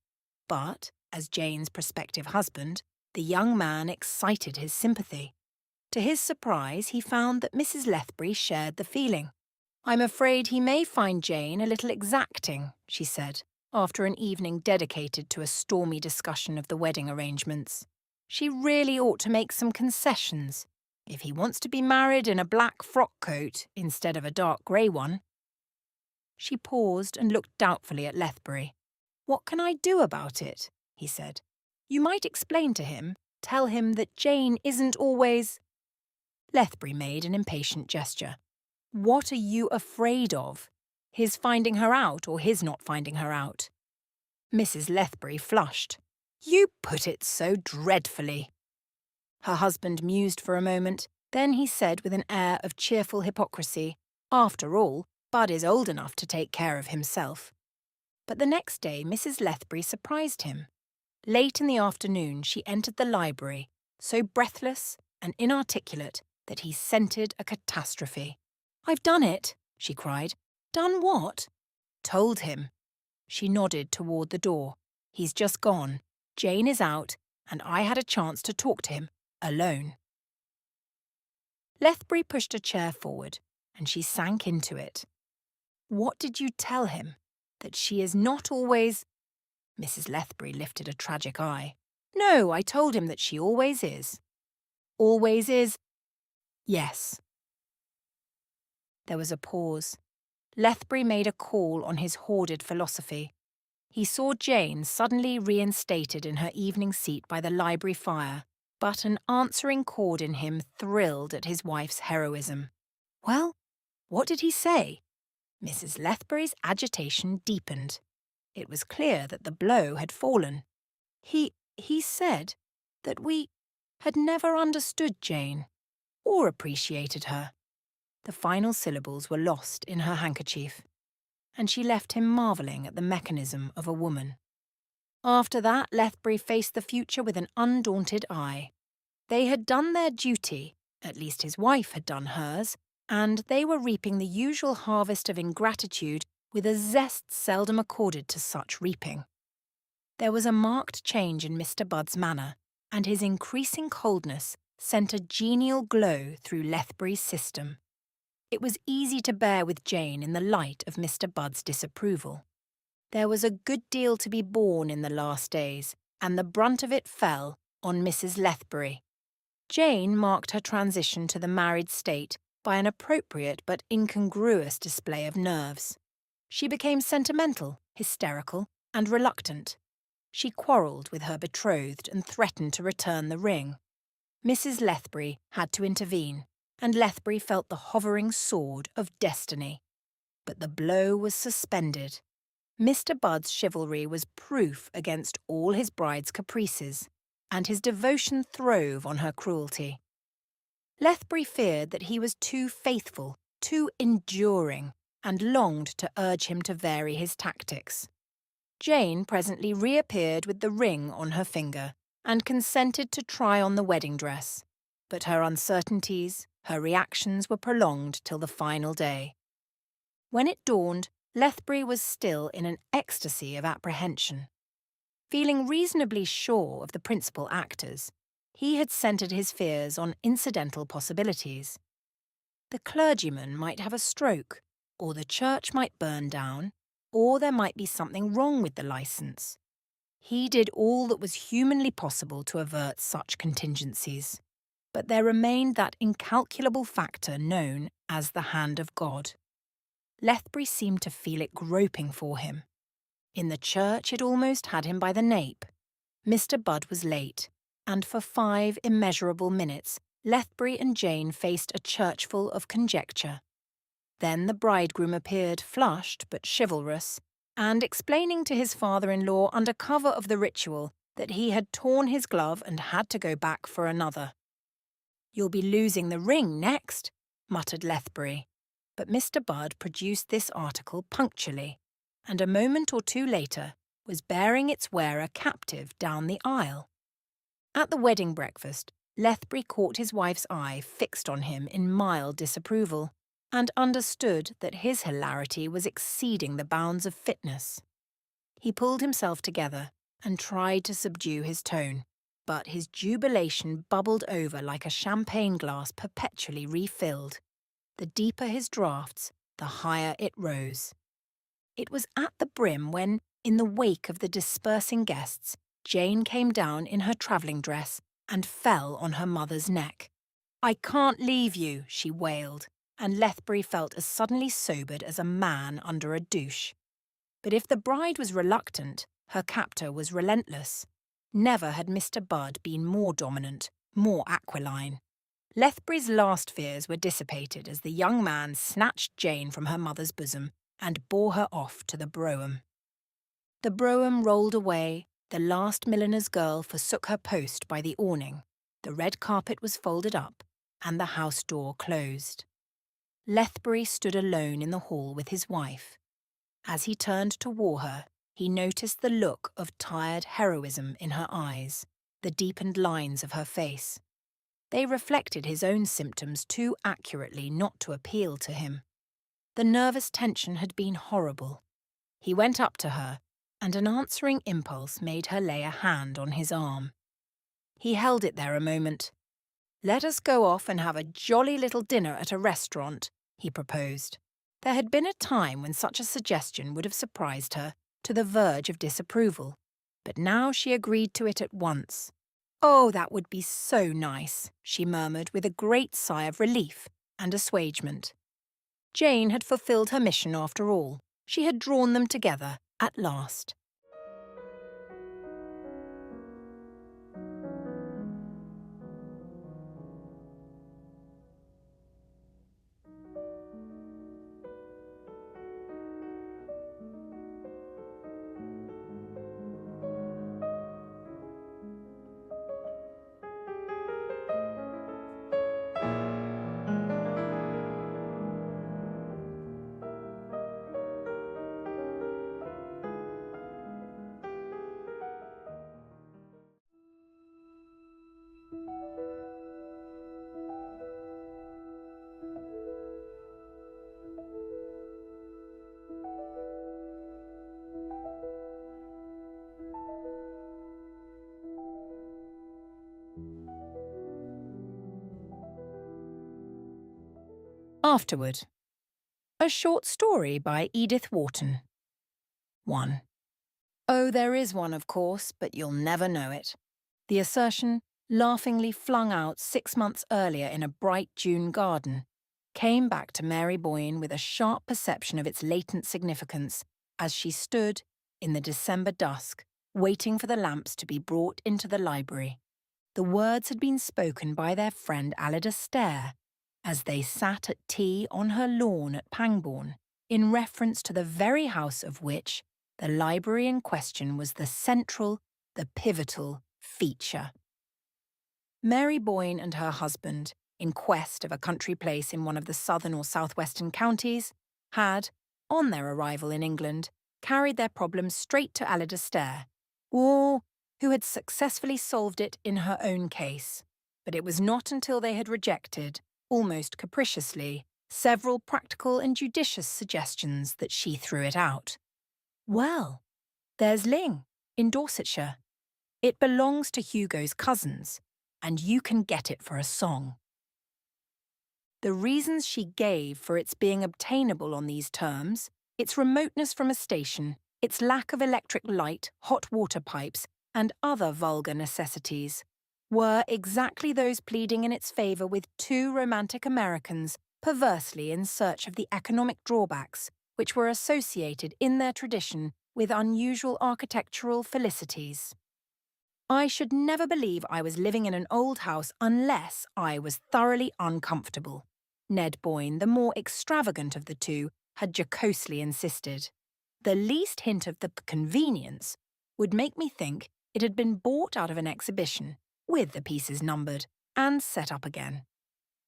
but, as Jane's prospective husband, the young man excited his sympathy. To his surprise, he found that Mrs. Lethbury shared the feeling. "I'm afraid he may find Jane a little exacting," she said, after an evening dedicated to a stormy discussion of the wedding arrangements. "She really ought to make some concessions, if he wants to be married in a black frock coat instead of a dark grey one." She paused and looked doubtfully at Lethbury. "What can I do about it?" he said. "You might explain to him, tell him that Jane isn't always—" Lethbury made an impatient gesture. "What are you afraid of? His finding her out or his not finding her out?" Mrs. Lethbury flushed. "You put it so dreadfully." Her husband mused for a moment, then he said with an air of cheerful hypocrisy, "After all, Budd is old enough to take care of himself." But the next day Mrs. Lethbury surprised him. Late in the afternoon, she entered the library, so breathless and inarticulate that he scented a catastrophe. "I've done it," she cried. "Done what?" "Told him." She nodded toward the door. "He's just gone. Jane is out, and I had a chance to talk to him, alone." Lethbury pushed a chair forward, and she sank into it. "What did you tell him? That she is not always—" Mrs. Lethbury lifted a tragic eye. "No, I told him that she always is." "Always is?" "Yes." There was a pause. Lethbury made a call on his hoarded philosophy. He saw Jane suddenly reinstated in her evening seat by the library fire, but an answering chord in him thrilled at his wife's heroism. "Well, what did he say?" Mrs. Lethbury's agitation deepened. It was clear that the blow had fallen. He said that we had never understood Jane, or appreciated her." The final syllables were lost in her handkerchief, and she left him marvelling at the mechanism of a woman. After that, Lethbury faced the future with an undaunted eye. They had done their duty, at least his wife had done hers, and they were reaping the usual harvest of ingratitude with a zest seldom accorded to such reaping. There was a marked change in Mr. Budd's manner, and his increasing coldness sent a genial glow through Lethbury's system. It was easy to bear with Jane in the light of Mr. Budd's disapproval. There was a good deal to be borne in the last days, and the brunt of it fell on Mrs. Lethbury. Jane marked her transition to the married state by an appropriate but incongruous display of nerves. She became sentimental, hysterical, and reluctant. She quarrelled with her betrothed and threatened to return the ring. Mrs. Lethbury had to intervene, and Lethbury felt the hovering sword of destiny. But the blow was suspended. Mr. Budd's chivalry was proof against all his bride's caprices, and his devotion throve on her cruelty. Lethbury feared that he was too faithful, too enduring, and longed to urge him to vary his tactics. Jane presently reappeared with the ring on her finger and consented to try on the wedding dress, but her uncertainties, her reactions were prolonged till the final day. When it dawned, Lethbury was still in an ecstasy of apprehension. Feeling reasonably sure of the principal actors, he had centred his fears on incidental possibilities. The clergyman might have a stroke, or the church might burn down, or there might be something wrong with the licence. He did all that was humanly possible to avert such contingencies, but there remained that incalculable factor known as the hand of God. Lethbury seemed to feel it groping for him. In the church it almost had him by the nape. Mr. Budd was late, and for 5 immeasurable minutes Lethbury and Jane faced a churchful of conjecture. Then the bridegroom appeared, flushed but chivalrous, and explaining to his father-in-law under cover of the ritual that he had torn his glove and had to go back for another. "You'll be losing the ring next," muttered Lethbury, but Mr. Budd produced this article punctually, and a moment or two later was bearing its wearer captive down the aisle. At the wedding breakfast, Lethbury caught his wife's eye fixed on him in mild disapproval, and understood that his hilarity was exceeding the bounds of fitness. He pulled himself together and tried to subdue his tone, but his jubilation bubbled over like a champagne glass perpetually refilled. The deeper his draughts, the higher it rose. It was at the brim when, in the wake of the dispersing guests, Jane came down in her travelling dress and fell on her mother's neck. "I can't leave you," she wailed, and Lethbury felt as suddenly sobered as a man under a douche. But if the bride was reluctant, her captor was relentless. Never had Mr. Budd been more dominant, more aquiline. Lethbury's last fears were dissipated as the young man snatched Jane from her mother's bosom and bore her off to the brougham. The brougham rolled away, the last milliner's girl forsook her post by the awning, the red carpet was folded up, and the house door closed. Lethbury stood alone in the hall with his wife. As he turned to woo her, he noticed the look of tired heroism in her eyes, the deepened lines of her face. They reflected his own symptoms too accurately not to appeal to him. The nervous tension had been horrible. He went up to her, and an answering impulse made her lay a hand on his arm. He held it there a moment. "Let us go off and have a jolly little dinner at a restaurant," he proposed. There had been a time when such a suggestion would have surprised her to the verge of disapproval, but now she agreed to it at once. "Oh, that would be so nice," she murmured with a great sigh of relief and assuagement. Jane had fulfilled her mission after all. She had drawn them together at last. Afterward. A short story by Edith Wharton. 1. Oh, there is one, of course, but you'll never know it. The assertion, laughingly flung out 6 months earlier in a bright June garden, came back to Mary Boyne with a sharp perception of its latent significance as she stood, in the December dusk, waiting for the lamps to be brought into the library. The words had been spoken by their friend Alida Stair, as they sat at tea on her lawn at Pangbourne, in reference to the very house of which the library in question was the central, the pivotal feature. Mary Boyne and her husband, in quest of a country place in one of the southern or southwestern counties, had, on their arrival in England, carried their problem straight to Alida Stair, who had successfully solved it in her own case. But it was not until they had rejected, almost capriciously, several practical and judicious suggestions that she threw it out. Well, there's Ling, in Dorsetshire. It belongs to Hugo's cousins, and you can get it for a song. The reasons she gave for its being obtainable on these terms, its remoteness from a station, its lack of electric light, hot water pipes, and other vulgar necessities, were exactly those pleading in its favour with two romantic Americans perversely in search of the economic drawbacks which were associated in their tradition with unusual architectural felicities. I should never believe I was living in an old house unless I was thoroughly uncomfortable, Ned Boyne, the more extravagant of the two, had jocosely insisted. The least hint of the convenience would make me think it had been bought out of an exhibition, with the pieces numbered, and set up again.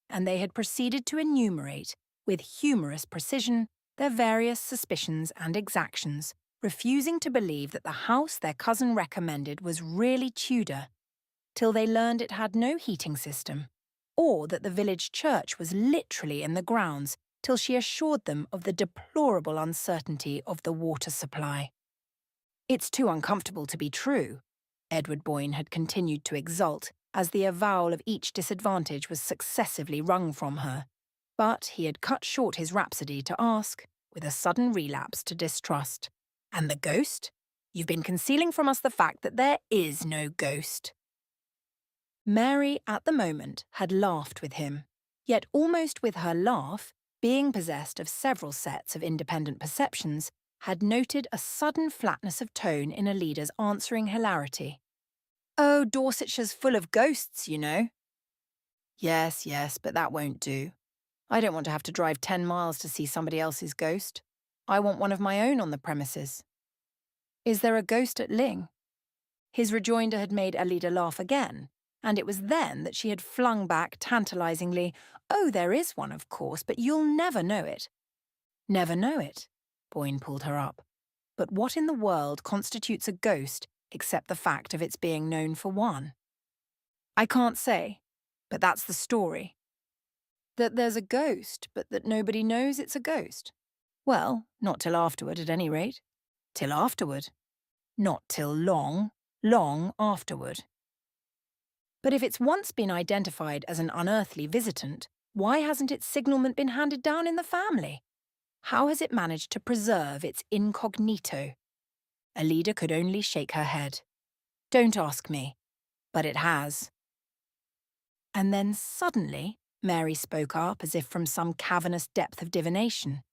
And they had proceeded to enumerate, with humorous precision, their various suspicions and exactions, refusing to believe that the house their cousin recommended was really Tudor, till they learned it had no heating system, or that the village church was literally in the grounds, till she assured them of the deplorable uncertainty of the water supply. "It's too uncomfortable to be true," Edward Boyne had continued to exult, as the avowal of each disadvantage was successively wrung from her. But he had cut short his rhapsody to ask, with a sudden relapse to distrust, "And the ghost? You've been concealing from us the fact that there is no ghost." Mary, at the moment, had laughed with him, yet almost with her laugh, being possessed of several sets of independent perceptions, had noted a sudden flatness of tone in Alida's answering hilarity. "Oh, Dorsetshire's full of ghosts, you know." Yes, but that won't do. I don't want to have to drive 10 miles to see somebody else's ghost. I want one of my own on the premises." "Is there a ghost at Ling?" His rejoinder had made Alida laugh again, and it was then that she had flung back tantalizingly, "Oh, there is one, of course, but you'll never know it." "Never know it?" Boyne pulled her up. But what in the world constitutes a ghost except the fact of its being known for one? I can't say, but that's the story. That there's a ghost, but that nobody knows it's a ghost. Well, not till afterward, at any rate. Till afterward. Not till long, long afterward. But if it's once been identified as an unearthly visitant, why hasn't its signalment been handed down in the family? How has it managed to preserve its incognito? Alida could only shake her head. Don't ask me, but it has. And then suddenly, Mary spoke up as if from some cavernous depth of divination.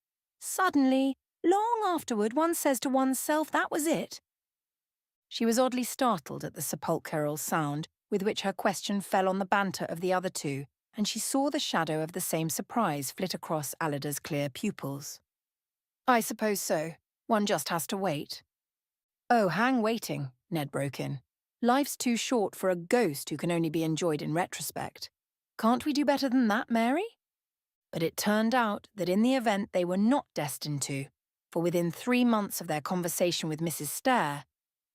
Suddenly, long afterward, one says to oneself that was it. She was oddly startled at the sepulchral sound with which her question fell on the banter of the other two, and she saw the shadow of the same surprise flit across Alida's clear pupils. I suppose so. One just has to wait. Oh, hang waiting, Ned broke in. Life's too short for a ghost who can only be enjoyed in retrospect. Can't we do better than that, Mary? But it turned out that in the event they were not destined to, for within 3 months of their conversation with Mrs. Stair,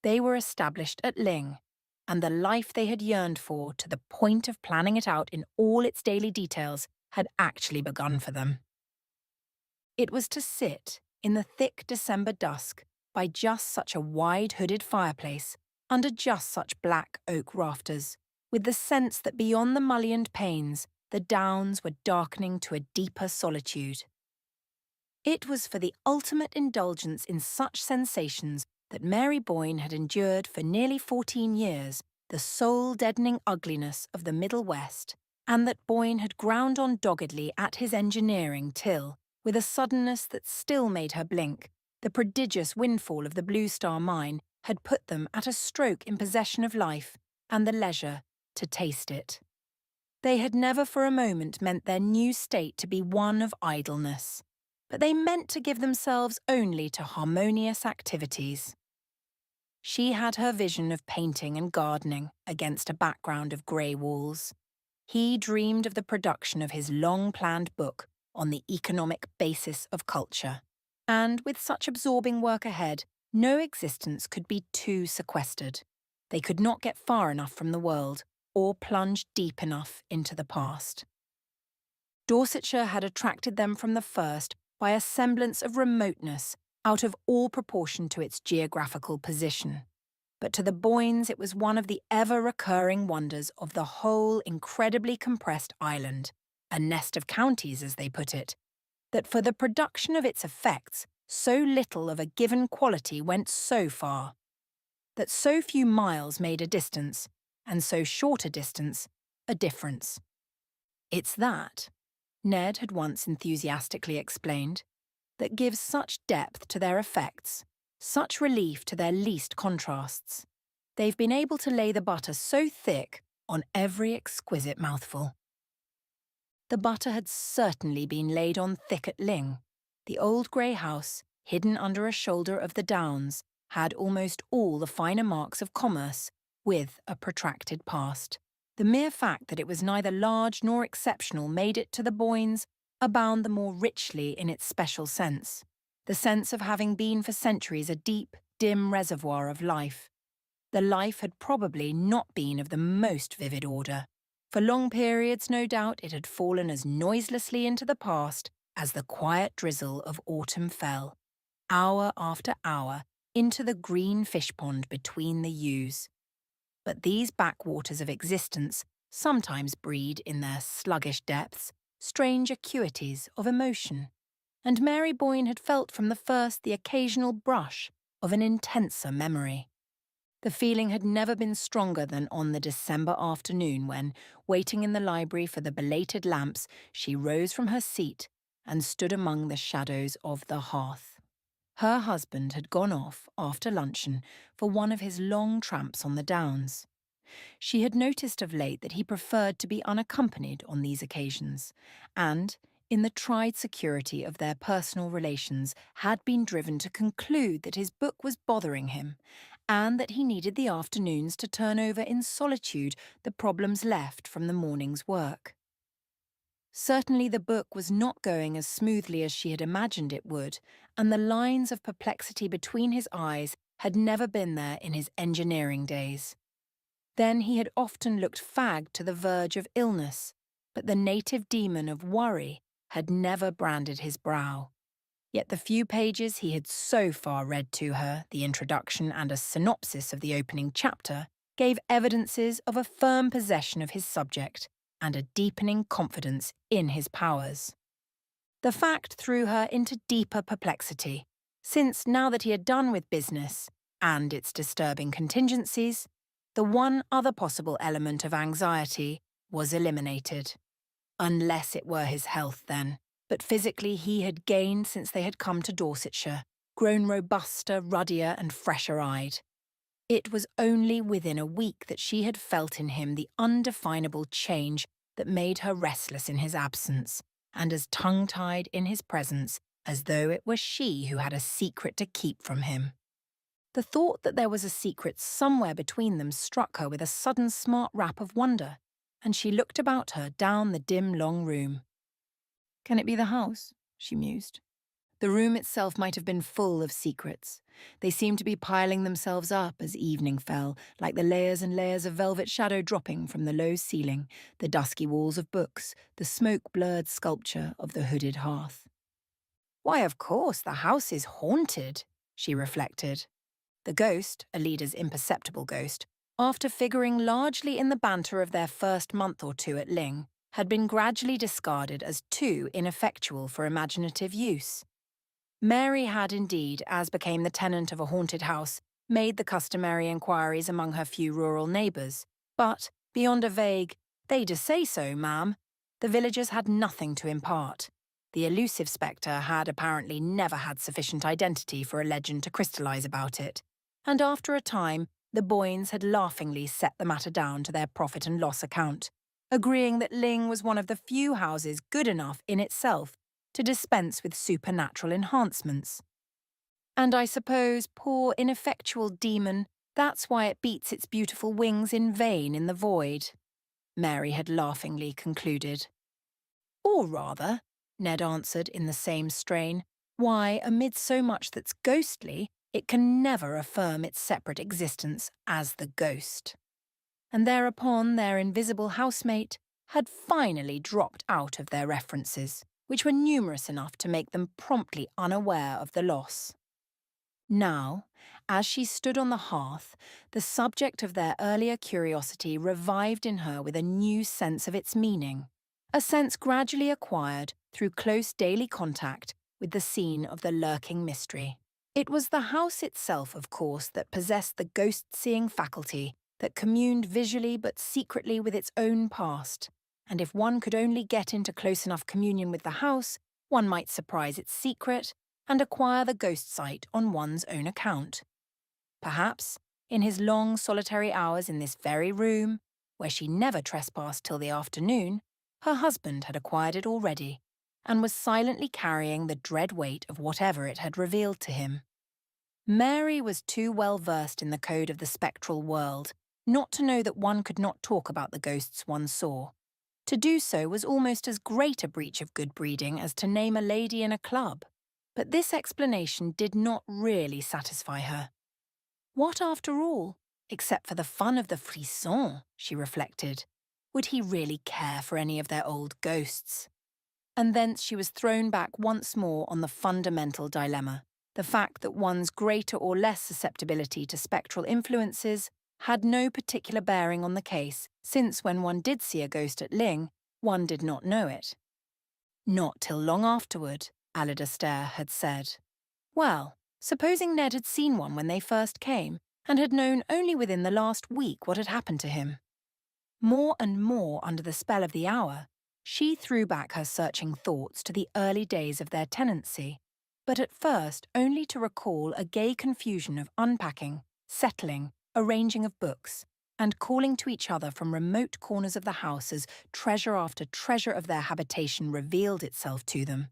they were established at Ling, and the life they had yearned for to the point of planning it out in all its daily details had actually begun for them. It was to sit in the thick December dusk by just such a wide-hooded fireplace, under just such black oak rafters, with the sense that beyond the mullioned panes, the downs were darkening to a deeper solitude. It was for the ultimate indulgence in such sensations that Mary Boyne had endured for nearly 14 years the soul-deadening ugliness of the Middle West, and that Boyne had ground on doggedly at his engineering till, with a suddenness that still made her blink, the prodigious windfall of the Blue Star mine had put them at a stroke in possession of life and the leisure to taste it. They had never for a moment meant their new state to be one of idleness, but they meant to give themselves only to harmonious activities. She had her vision of painting and gardening against a background of grey walls. He dreamed of the production of his long-planned book on the economic basis of culture. And with such absorbing work ahead, no existence could be too sequestered. They could not get far enough from the world, or plunge deep enough into the past. Dorsetshire had attracted them from the first by a semblance of remoteness out of all proportion to its geographical position. But to the Boynes it was one of the ever-recurring wonders of the whole incredibly compressed island, a nest of counties as they put it, that for the production of its effects so little of a given quality went so far, that so few miles made a distance, and so short a distance a difference. It's that, Ned had once enthusiastically explained, that gives such depth to their effects, such relief to their least contrasts. They've been able to lay the butter so thick on every exquisite mouthful. The butter had certainly been laid on thick at Ling. The old grey house, hidden under a shoulder of the downs, had almost all the finer marks of commerce, with a protracted past. The mere fact that it was neither large nor exceptional made it, to the Boynes, abound the more richly in its special sense, the sense of having been for centuries a deep, dim reservoir of life. The life had probably not been of the most vivid order. For long periods, no doubt, it had fallen as noiselessly into the past as the quiet drizzle of autumn fell, hour after hour, into the green fish pond between the yews. But these backwaters of existence sometimes breed in their sluggish depths strange acuities of emotion, and Mary Boyne had felt from the first the occasional brush of an intenser memory. The feeling had never been stronger than on the December afternoon when, waiting in the library for the belated lamps, she rose from her seat and stood among the shadows of the hearth. Her husband had gone off after luncheon for one of his long tramps on the downs. She had noticed of late that he preferred to be unaccompanied on these occasions, and, in the tried security of their personal relations, had been driven to conclude that his book was bothering him, and that he needed the afternoons to turn over in solitude the problems left from the morning's work. Certainly the book was not going as smoothly as she had imagined it would, and the lines of perplexity between his eyes had never been there in his engineering days. Then he had often looked fagged to the verge of illness, but the native demon of worry had never branded his brow. Yet the few pages he had so far read to her, the introduction and a synopsis of the opening chapter, gave evidences of a firm possession of his subject and a deepening confidence in his powers. The fact threw her into deeper perplexity, since now that he had done with business and its disturbing contingencies, the one other possible element of anxiety was eliminated. Unless it were his health, then. But physically he had gained since they had come to Dorsetshire, grown robuster, ruddier and fresher-eyed. It was only within a week that she had felt in him the undefinable change that made her restless in his absence, and as tongue-tied in his presence as though it were she who had a secret to keep from him. The thought that there was a secret somewhere between them struck her with a sudden smart rap of wonder, and she looked about her down the dim long room. "Can it be the house?" she mused. The room itself might have been full of secrets. They seemed to be piling themselves up as evening fell, like the layers and layers of velvet shadow dropping from the low ceiling, the dusky walls of books, the smoke-blurred sculpture of the hooded hearth. "Why, of course, the house is haunted," she reflected. The ghost, Alida's imperceptible ghost, after figuring largely in the banter of their first month or two at Ling, had been gradually discarded as too ineffectual for imaginative use. Mary had indeed, as became the tenant of a haunted house, made the customary inquiries among her few rural neighbours, but, beyond a vague, "They do say so, ma'am," the villagers had nothing to impart. The elusive spectre had apparently never had sufficient identity for a legend to crystallise about it, and after a time the Boynes had laughingly set the matter down to their profit and loss account, agreeing that Ling was one of the few houses good enough in itself to dispense with supernatural enhancements. "And I suppose, poor ineffectual demon, that's why it beats its beautiful wings in vain in the void," Mary had laughingly concluded. "Or rather," Ned answered in the same strain, "why, amid so much that's ghostly, it can never affirm its separate existence as the ghost." And thereupon their invisible housemate had finally dropped out of their references, which were numerous enough to make them promptly unaware of the loss. Now, as she stood on the hearth, the subject of their earlier curiosity revived in her with a new sense of its meaning, a sense gradually acquired through close daily contact with the scene of the lurking mystery. It was the house itself, of course, that possessed the ghost-seeing faculty, that communed visually but secretly with its own past, and if one could only get into close enough communion with the house, one might surprise its secret and acquire the ghost sight on one's own account. Perhaps, in his long solitary hours in this very room, where she never trespassed till the afternoon, her husband had acquired it already, and was silently carrying the dread weight of whatever it had revealed to him. Mary was too well versed in the code of the spectral world not to know that one could not talk about the ghosts one saw. To do so was almost as great a breach of good breeding as to name a lady in a club. But this explanation did not really satisfy her. What, after all, except for the fun of the frisson, she reflected, would he really care for any of their old ghosts? And thence she was thrown back once more on the fundamental dilemma, the fact that one's greater or less susceptibility to spectral influences had no particular bearing on the case, since when one did see a ghost at Ling, one did not know it. Not till long afterward, Alida Stair had said. Well, supposing Ned had seen one when they first came, and had known only within the last week what had happened to him. More and more under the spell of the hour, she threw back her searching thoughts to the early days of their tenancy, but at first only to recall a gay confusion of unpacking, settling, arranging of books, and calling to each other from remote corners of the house as treasure after treasure of their habitation revealed itself to them.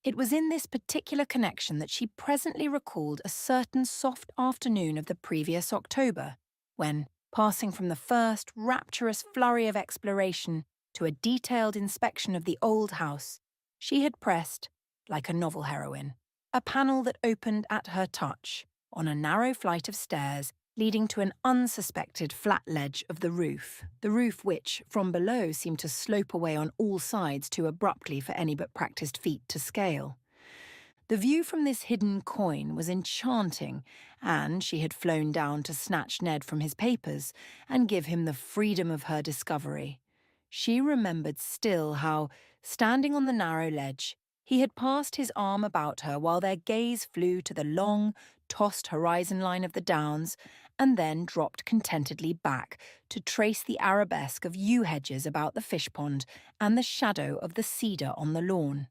It was in this particular connection that she presently recalled a certain soft afternoon of the previous October, when, passing from the first rapturous flurry of exploration to a detailed inspection of the old house, she had pressed, like a novel heroine, a panel that opened at her touch on a narrow flight of stairs leading to an unsuspected flat ledge of the roof which, from below, seemed to slope away on all sides too abruptly for any but practiced feet to scale. The view from this hidden coign was enchanting, and she had flown down to snatch Ned from his papers and give him the freedom of her discovery. She remembered still how, standing on the narrow ledge, he had passed his arm about her while their gaze flew to the long, tossed horizon line of the downs and then dropped contentedly back to trace the arabesque of yew hedges about the fish pond and the shadow of the cedar on the lawn.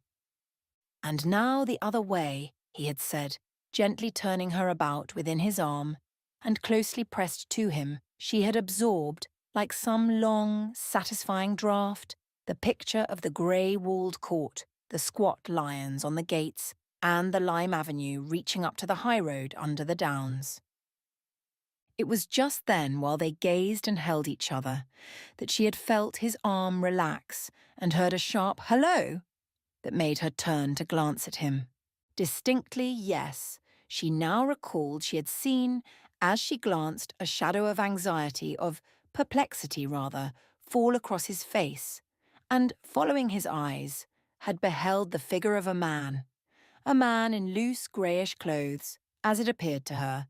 "And now the other way," he had said, gently turning her about within his arm, and closely pressed to him, she had absorbed, like some long, satisfying draught, the picture of the grey-walled court, the squat lions on the gates, and the lime avenue reaching up to the high road under the downs. It was just then, while they gazed and held each other, that she had felt his arm relax and heard a sharp "hello" that made her turn to glance at him. Distinctly, yes, she now recalled she had seen, as she glanced, a shadow of anxiety, of perplexity rather, fall across his face, and, following his eyes, had beheld the figure of a man in loose greyish clothes, as it appeared to her,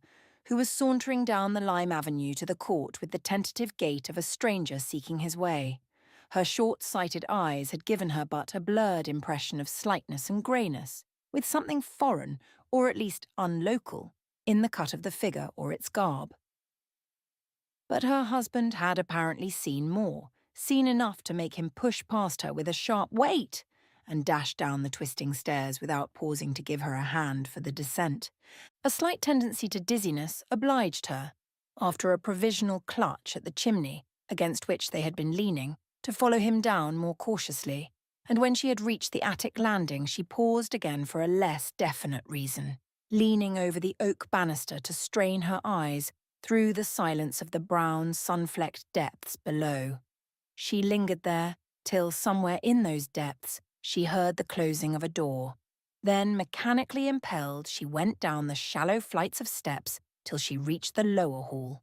who was sauntering down the lime avenue to the court with the tentative gait of a stranger seeking his way. Her short-sighted eyes had given her but a blurred impression of slightness and greyness, with something foreign, or at least unlocal, in the cut of the figure or its garb. But her husband had apparently seen more, seen enough to make him push past her with a sharp "wait!" and dash down the twisting stairs without pausing to give her a hand for the descent. A slight tendency to dizziness obliged her, after a provisional clutch at the chimney, against which they had been leaning, to follow him down more cautiously, and when she had reached the attic landing she paused again for a less definite reason, leaning over the oak banister to strain her eyes through the silence of the brown, sun-flecked depths below. She lingered there, till somewhere in those depths she heard the closing of a door. Then, mechanically impelled, she went down the shallow flights of steps till she reached the lower hall.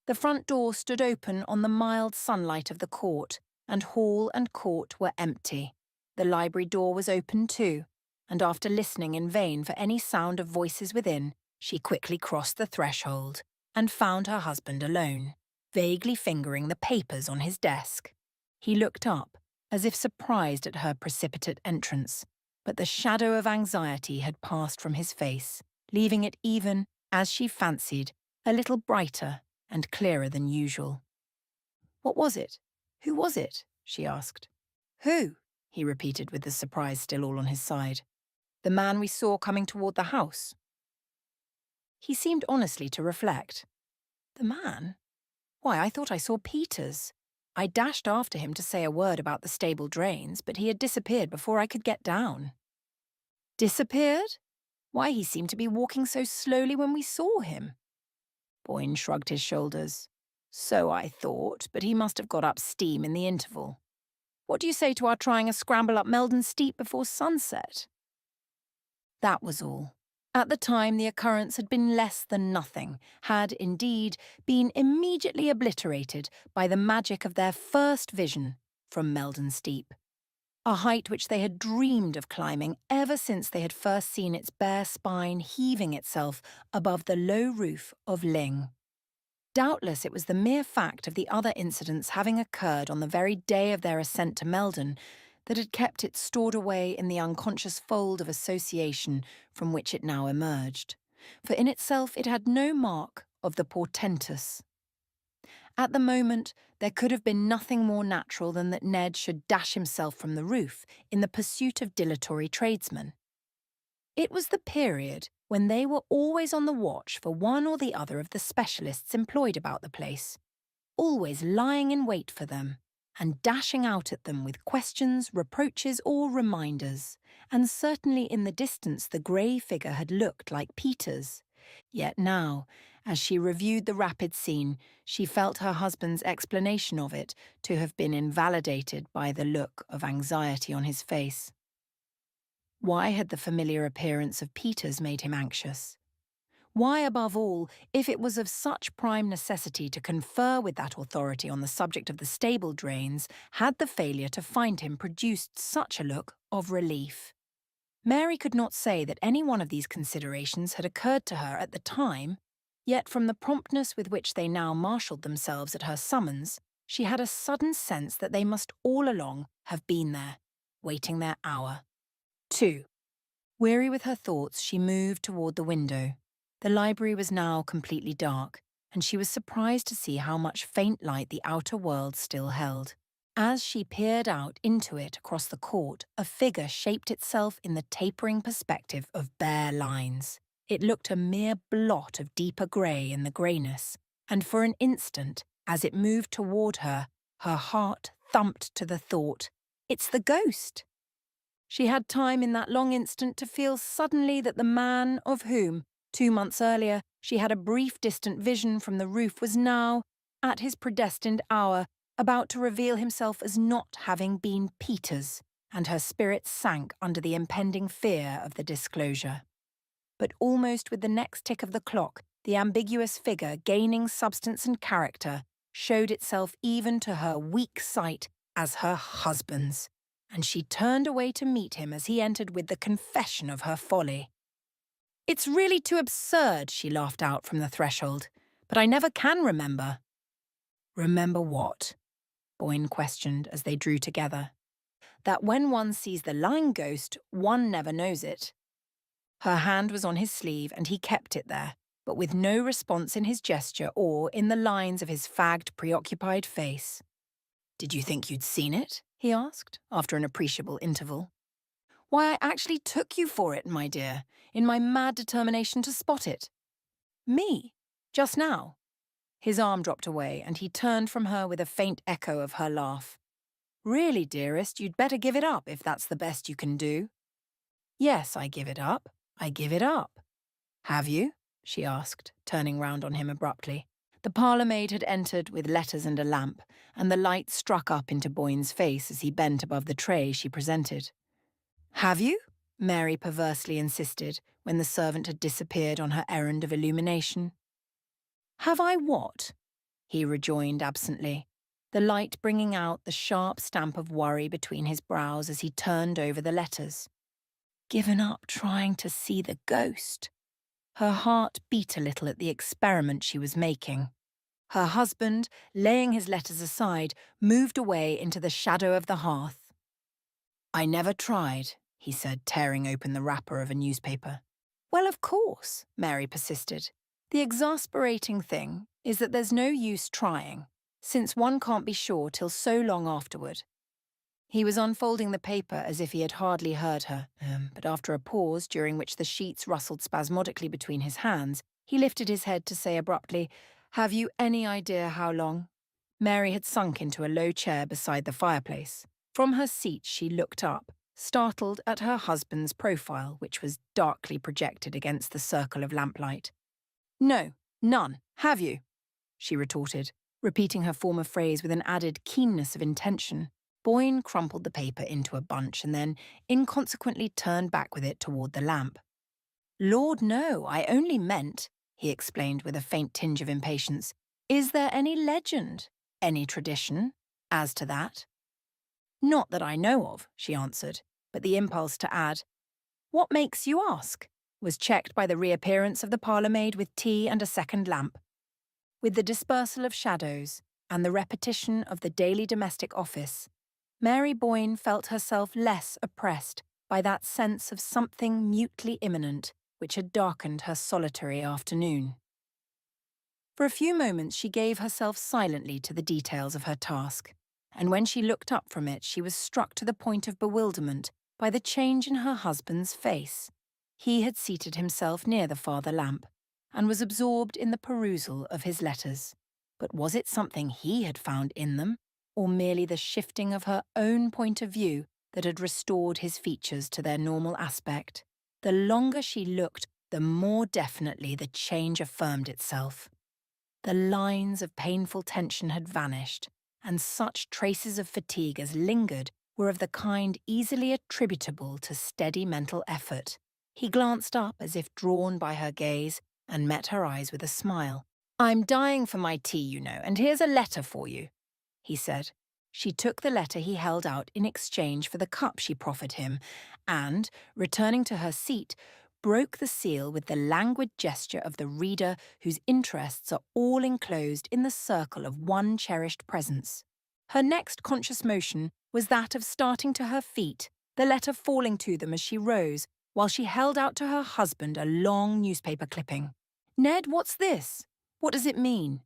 The front door stood open on the mild sunlight of the court, and hall and court were empty. The library door was open too, and after listening in vain for any sound of voices within, she quickly crossed the threshold and found her husband alone, vaguely fingering the papers on his desk. He looked up, as if surprised at her precipitate entrance, but the shadow of anxiety had passed from his face, leaving it even, as she fancied, a little brighter and clearer than usual. "What was it? Who was it?" she asked. "Who?" he repeated with the surprise still all on his side. "The man we saw coming toward the house." He seemed honestly to reflect. "The man? Why, I thought I saw Peters. I dashed after him to say a word about the stable drains, but he had disappeared before I could get down." "Disappeared? Why, he seemed to be walking so slowly when we saw him." Boyne shrugged his shoulders. "So I thought, but he must have got up steam in the interval. What do you say to our trying a scramble up Meldon Steep before sunset?" That was all. At the time, the occurrence had been less than nothing, had, indeed, been immediately obliterated by the magic of their first vision from Meldon Steep, a height which they had dreamed of climbing ever since they had first seen its bare spine heaving itself above the low roof of Ling. Doubtless it was the mere fact of the other incidents having occurred on the very day of their ascent to Meldon that had kept it stored away in the unconscious fold of association from which it now emerged, for in itself it had no mark of the portentous. At the moment, there could have been nothing more natural than that Ned should dash himself from the roof in the pursuit of dilatory tradesmen. It was the period when they were always on the watch for one or the other of the specialists employed about the place, always lying in wait for them, and dashing out at them with questions, reproaches, or reminders, and certainly in the distance the grey figure had looked like Peter's. Yet now, As she reviewed the rapid scene, she felt her husband's explanation of it to have been invalidated by the look of anxiety on his face. Why had the familiar appearance of Peters made him anxious? Why, above all, if it was of such prime necessity to confer with that authority on the subject of the stable drains, had the failure to find him produced such a look of relief? Mary could not say that any one of these considerations had occurred to her at the time, yet from the promptness with which they now marshalled themselves at her summons, she had a sudden sense that they must all along have been there, waiting their hour. 2. Weary with her thoughts, she moved toward the window. The library was now completely dark, and she was surprised to see how much faint light the outer world still held. As she peered out into it across the court, a figure shaped itself in the tapering perspective of bare lines. It looked a mere blot of deeper grey in the greyness, and for an instant, as it moved toward her, her heart thumped to the thought, "It's the ghost!" She had time in that long instant to feel suddenly that the man of whom, 2 months earlier, she had a brief distant vision from the roof was now, at his predestined hour, about to reveal himself as not having been Peters, and her spirit sank under the impending fear of the disclosure. But almost with the next tick of the clock, the ambiguous figure, gaining substance and character, showed itself even to her weak sight as her husband's, and she turned away to meet him as he entered with the confession of her folly. "It's really too absurd," she laughed out from the threshold, "but I never can remember." "Remember what?" Boyne questioned as they drew together. "That when one sees the lying ghost, one never knows it." Her hand was on his sleeve and he kept it there, but with no response in his gesture or in the lines of his fagged, preoccupied face. "Did you think you'd seen it?" he asked, after an appreciable interval. "Why, I actually took you for it, my dear, in my mad determination to spot it." "Me? Just now?" His arm dropped away, and he turned from her with a faint echo of her laugh. "Really, dearest, you'd better give it up if that's the best you can do." "Yes, I give it up. I give it up." "Have you?" she asked, turning round on him abruptly. The parlour-maid had entered with letters and a lamp, and the light struck up into Boyne's face as he bent above the tray she presented. "Have you?" Mary perversely insisted, when the servant had disappeared on her errand of illumination. "Have I what?" he rejoined absently, the light bringing out the sharp stamp of worry between his brows as he turned over the letters. "Given up trying to see the ghost." Her heart beat a little at the experiment she was making. Her husband, laying his letters aside, moved away into the shadow of the hearth. "I never tried," he said, tearing open the wrapper of a newspaper. "Well, of course," Mary persisted. "The exasperating thing is that there's no use trying, since one can't be sure till so long afterward." He was unfolding the paper as if he had hardly heard her, but after a pause during which the sheets rustled spasmodically between his hands, he lifted his head to say abruptly, "Have you any idea how long?" Mary had sunk into a low chair beside the fireplace. From her seat she looked up, startled at her husband's profile, which was darkly projected against the circle of lamplight. "No, none. Have you?" she retorted, repeating her former phrase with an added keenness of intention. Boyne crumpled the paper into a bunch and then inconsequently turned back with it toward the lamp. "Lord, no, I only meant," he explained with a faint tinge of impatience, "is there any legend, any tradition, as to that?" "Not that I know of," she answered, but the impulse to add, "What makes you ask?" was checked by the reappearance of the parlour-maid with tea and a second lamp. With the dispersal of shadows and the repetition of the daily domestic office, Mary Boyne felt herself less oppressed by that sense of something mutely imminent which had darkened her solitary afternoon. For a few moments she gave herself silently to the details of her task, and when she looked up from it she was struck to the point of bewilderment by the change in her husband's face. He had seated himself near the farther lamp, and was absorbed in the perusal of his letters. But was it something he had found in them, or merely the shifting of her own point of view that had restored his features to their normal aspect? The longer she looked, the more definitely the change affirmed itself. The lines of painful tension had vanished, and such traces of fatigue as lingered were of the kind easily attributable to steady mental effort. He glanced up as if drawn by her gaze and met her eyes with a smile. "I'm dying for my tea, you know, and here's a letter for you," he said. She took the letter he held out in exchange for the cup she proffered him and, returning to her seat, broke the seal with the languid gesture of the reader whose interests are all enclosed in the circle of one cherished presence. Her next conscious motion was that of starting to her feet, the letter falling to them as she rose, while she held out to her husband a long newspaper clipping. "Ned, what's this? What does it mean?"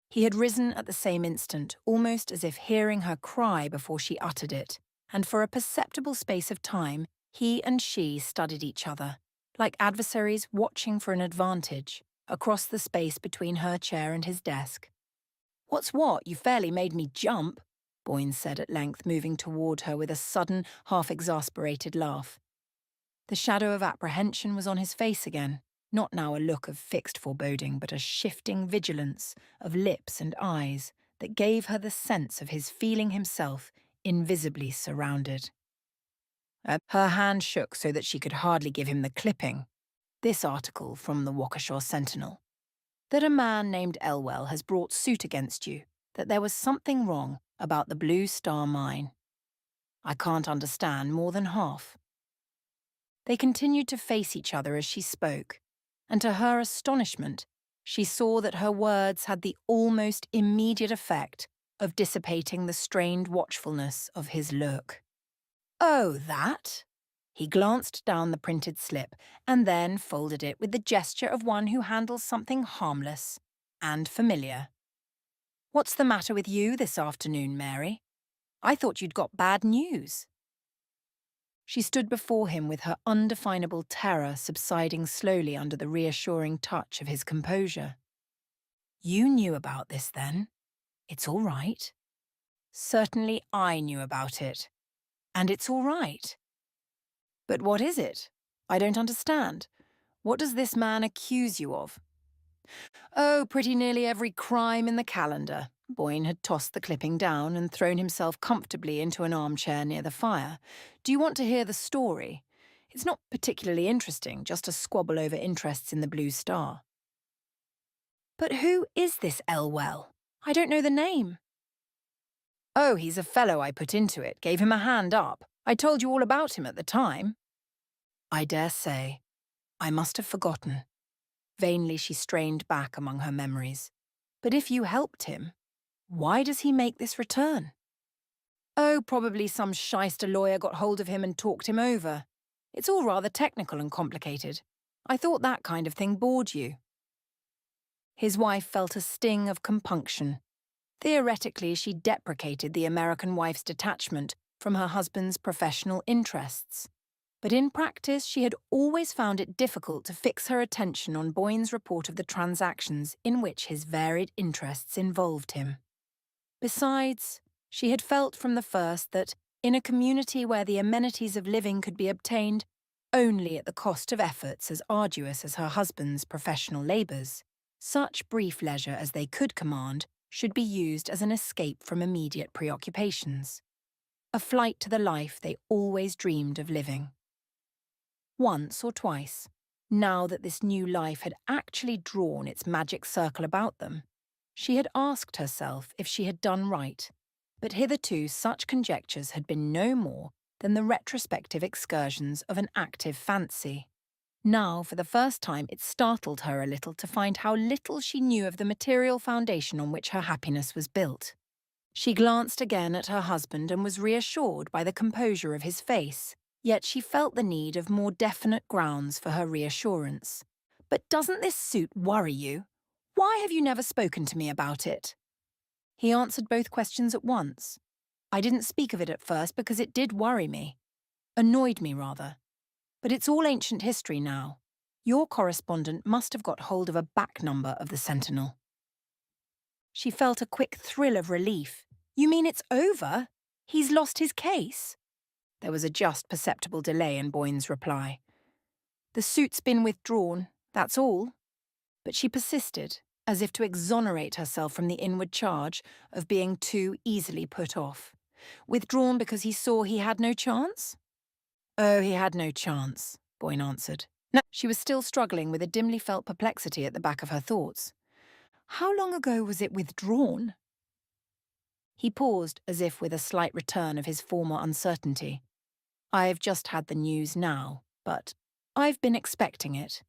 He had risen at the same instant, almost as if hearing her cry before she uttered it, and for a perceptible space of time he and she studied each other, like adversaries watching for an advantage, across the space between her chair and his desk. "What's what? You fairly made me jump," Boyne said at length, moving toward her with a sudden, half-exasperated laugh. The shadow of apprehension was on his face again, not now a look of fixed foreboding, but a shifting vigilance of lips and eyes that gave her the sense of his feeling himself invisibly surrounded. Her hand shook so that she could hardly give him the clipping. This article from the Waukesha Sentinel. That a man named Elwell has brought suit against you, that there was something wrong about the Blue Star Mine. I can't understand more than half. They continued to face each other as she spoke, and to her astonishment, she saw that her words had the almost immediate effect of dissipating the strained watchfulness of his look. "Oh, that?" He glanced down the printed slip and then folded it with the gesture of one who handles something harmless and familiar. "What's the matter with you this afternoon, Mary? I thought you'd got bad news." She stood before him with her undefinable terror subsiding slowly under the reassuring touch of his composure. "You knew about this, then? It's all right." "Certainly I knew about it. And it's all right." "But what is it? I don't understand. What does this man accuse you of?" "Oh, pretty nearly every crime in the calendar." Boyne had tossed the clipping down and thrown himself comfortably into an armchair near the fire. "Do you want to hear the story? It's not particularly interesting, just a squabble over interests in the Blue Star." "But who is this Elwell? I don't know the name." "Oh, he's a fellow I put into it, gave him a hand up. I told you all about him at the time." "I dare say. I must have forgotten." Vainly she strained back among her memories. "But if you helped him, why does he make this return?" "Oh, probably some shyster lawyer got hold of him and talked him over. It's all rather technical and complicated. I thought that kind of thing bored you." His wife felt a sting of compunction. Theoretically, she deprecated the American wife's detachment from her husband's professional interests. But in practice, she had always found it difficult to fix her attention on Boyne's report of the transactions in which his varied interests involved him. Besides, she had felt from the first that, in a community where the amenities of living could be obtained only at the cost of efforts as arduous as her husband's professional labours, such brief leisure as they could command should be used as an escape from immediate preoccupations. A flight to the life they always dreamed of living. Once or twice, now that this new life had actually drawn its magic circle about them, she had asked herself if she had done right, but hitherto such conjectures had been no more than the retrospective excursions of an active fancy. Now, for the first time, it startled her a little to find how little she knew of the material foundation on which her happiness was built. She glanced again at her husband and was reassured by the composure of his face. Yet she felt the need of more definite grounds for her reassurance. "But doesn't this suit worry you? Why have you never spoken to me about it?" He answered both questions at once. "I didn't speak of it at first because it did worry me. Annoyed me, rather. But it's all ancient history now. Your correspondent must have got hold of a back number of the Sentinel." She felt a quick thrill of relief. "You mean it's over? He's lost his case?" There was a just perceptible delay in Boyne's reply. The suit's been withdrawn, that's all. But she persisted, as if to exonerate herself from the inward charge of being too easily put off. Withdrawn because he saw he had no chance? Oh, he had no chance, Boyne answered. No, she was still struggling with a dimly felt perplexity at the back of her thoughts. How long ago was it withdrawn? He paused as if with a slight return of his former uncertainty. I've just had the news now, but I've been expecting it.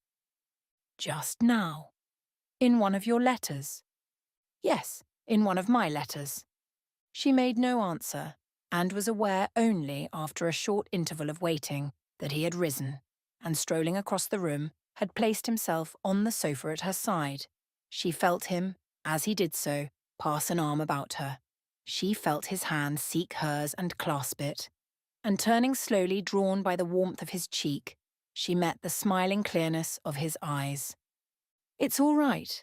Just now? In one of your letters? Yes, in one of my letters. She made no answer, and was aware only after a short interval of waiting that he had risen, and strolling across the room, had placed himself on the sofa at her side. She felt him, as he did so, pass an arm about her. She felt his hand seek hers and clasp it, and turning slowly, drawn by the warmth of his cheek, she met the smiling clearness of his eyes. It's all right.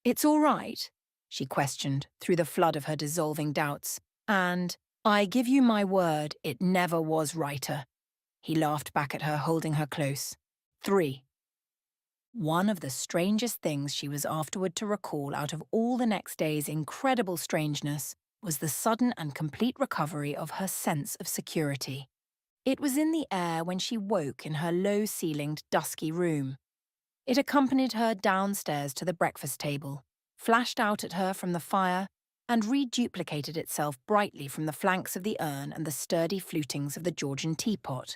It's all right, she questioned through the flood of her dissolving doubts. And I give you my word it never was righter. He laughed back at her, holding her close. 3. One of the strangest things she was afterward to recall out of all the next day's incredible strangeness was the sudden and complete recovery of her sense of security. It was in the air when she woke in her low-ceilinged, dusky room. It accompanied her downstairs to the breakfast table, flashed out at her from the fire, and reduplicated itself brightly from the flanks of the urn and the sturdy flutings of the Georgian teapot.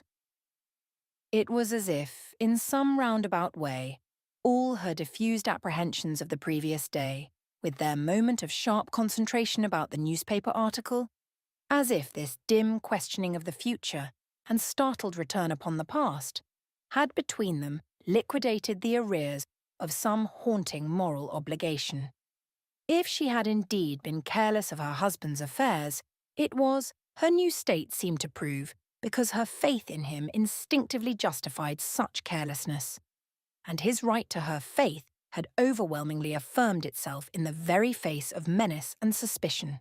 It was as if, in some roundabout way, all her diffused apprehensions of the previous day, with their moment of sharp concentration about the newspaper article, as if this dim questioning of the future and startled return upon the past, had between them liquidated the arrears of some haunting moral obligation. If she had indeed been careless of her husband's affairs, it was, her new state seemed to prove, because her faith in him instinctively justified such carelessness. And his right to her faith had overwhelmingly affirmed itself in the very face of menace and suspicion.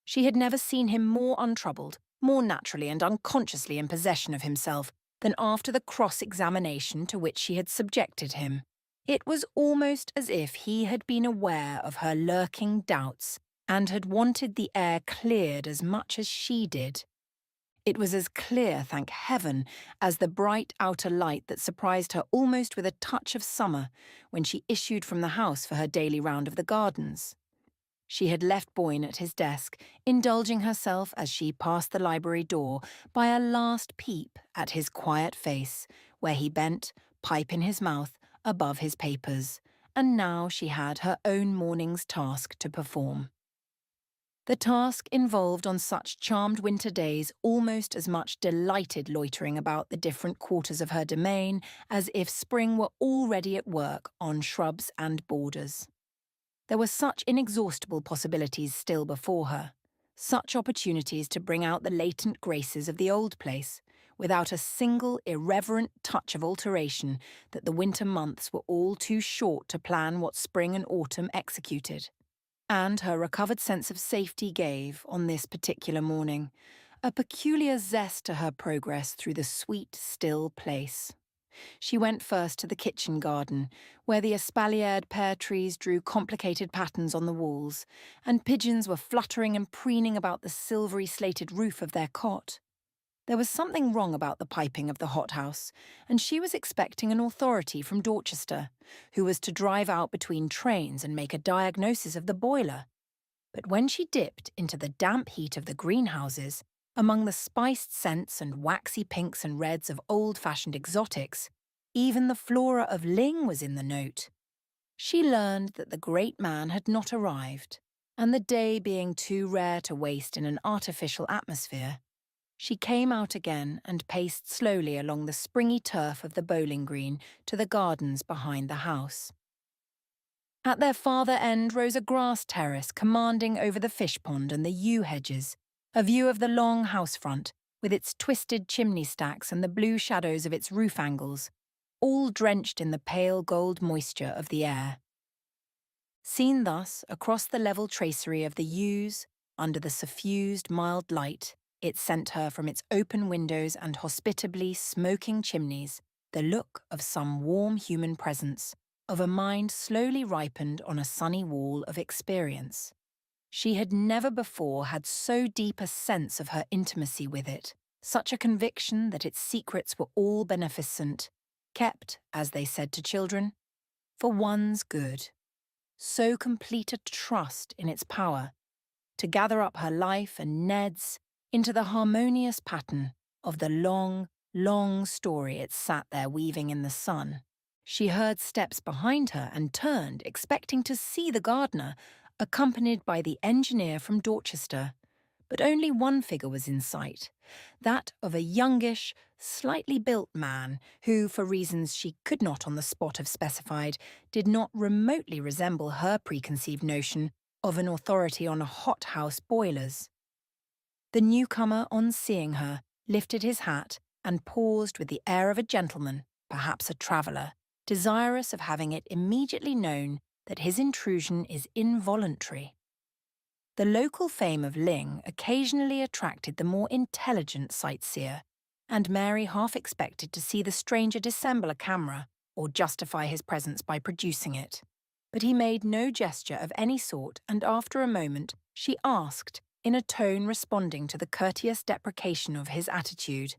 She had never seen him more untroubled, more naturally and unconsciously in possession of himself, than after the cross-examination to which she had subjected him. It was almost as if he had been aware of her lurking doubts and had wanted the air cleared as much as she did. It was as clear, thank heaven, as the bright outer light that surprised her almost with a touch of summer when she issued from the house for her daily round of the gardens. She had left Boyne at his desk, indulging herself as she passed the library door by a last peep at his quiet face, where he bent, pipe in his mouth, above his papers, and now she had her own morning's task to perform. The task involved on such charmed winter days almost as much delighted loitering about the different quarters of her domain as if spring were already at work on shrubs and borders. There were such inexhaustible possibilities still before her, such opportunities to bring out the latent graces of the old place, without a single irreverent touch of alteration, that the winter months were all too short to plan what spring and autumn executed. And her recovered sense of safety gave, on this particular morning, a peculiar zest to her progress through the sweet, still place. She went first to the kitchen garden, where the espaliered pear trees drew complicated patterns on the walls, and pigeons were fluttering and preening about the silvery slated roof of their cot. There was something wrong about the piping of the hothouse, and she was expecting an authority from Dorchester, who was to drive out between trains and make a diagnosis of the boiler. But when she dipped into the damp heat of the greenhouses, among the spiced scents and waxy pinks and reds of old-fashioned exotics, even the flora of Ling was in the note. She learned that the great man had not arrived, and the day being too rare to waste in an artificial atmosphere, she came out again and paced slowly along the springy turf of the bowling green to the gardens behind the house. At their farther end rose a grass terrace commanding over the fish pond and the yew hedges, a view of the long house front, with its twisted chimney stacks and the blue shadows of its roof angles, all drenched in the pale gold moisture of the air. Seen thus across the level tracery of the yews, under the suffused mild light, it sent her from its open windows and hospitably smoking chimneys, the look of some warm human presence, of a mind slowly ripened on a sunny wall of experience. She had never before had so deep a sense of her intimacy with it, such a conviction that its secrets were all beneficent, kept, as they said to children, for one's good. So complete a trust in its power to gather up her life and Ned's into the harmonious pattern of the long, long story it sat there weaving in the sun. She heard steps behind her and turned, expecting to see the gardener, accompanied by the engineer from Dorchester. But only one figure was in sight, that of a youngish, slightly built man who, for reasons she could not on the spot have specified, did not remotely resemble her preconceived notion of an authority on hothouse boilers. The newcomer, on seeing her, lifted his hat and paused with the air of a gentleman, perhaps a traveller, desirous of having it immediately known that his intrusion is involuntary. The local fame of Ling occasionally attracted the more intelligent sightseer, and Mary half expected to see the stranger dissemble a camera or justify his presence by producing it. But he made no gesture of any sort, and after a moment she asked, in a tone responding to the courteous deprecation of his attitude,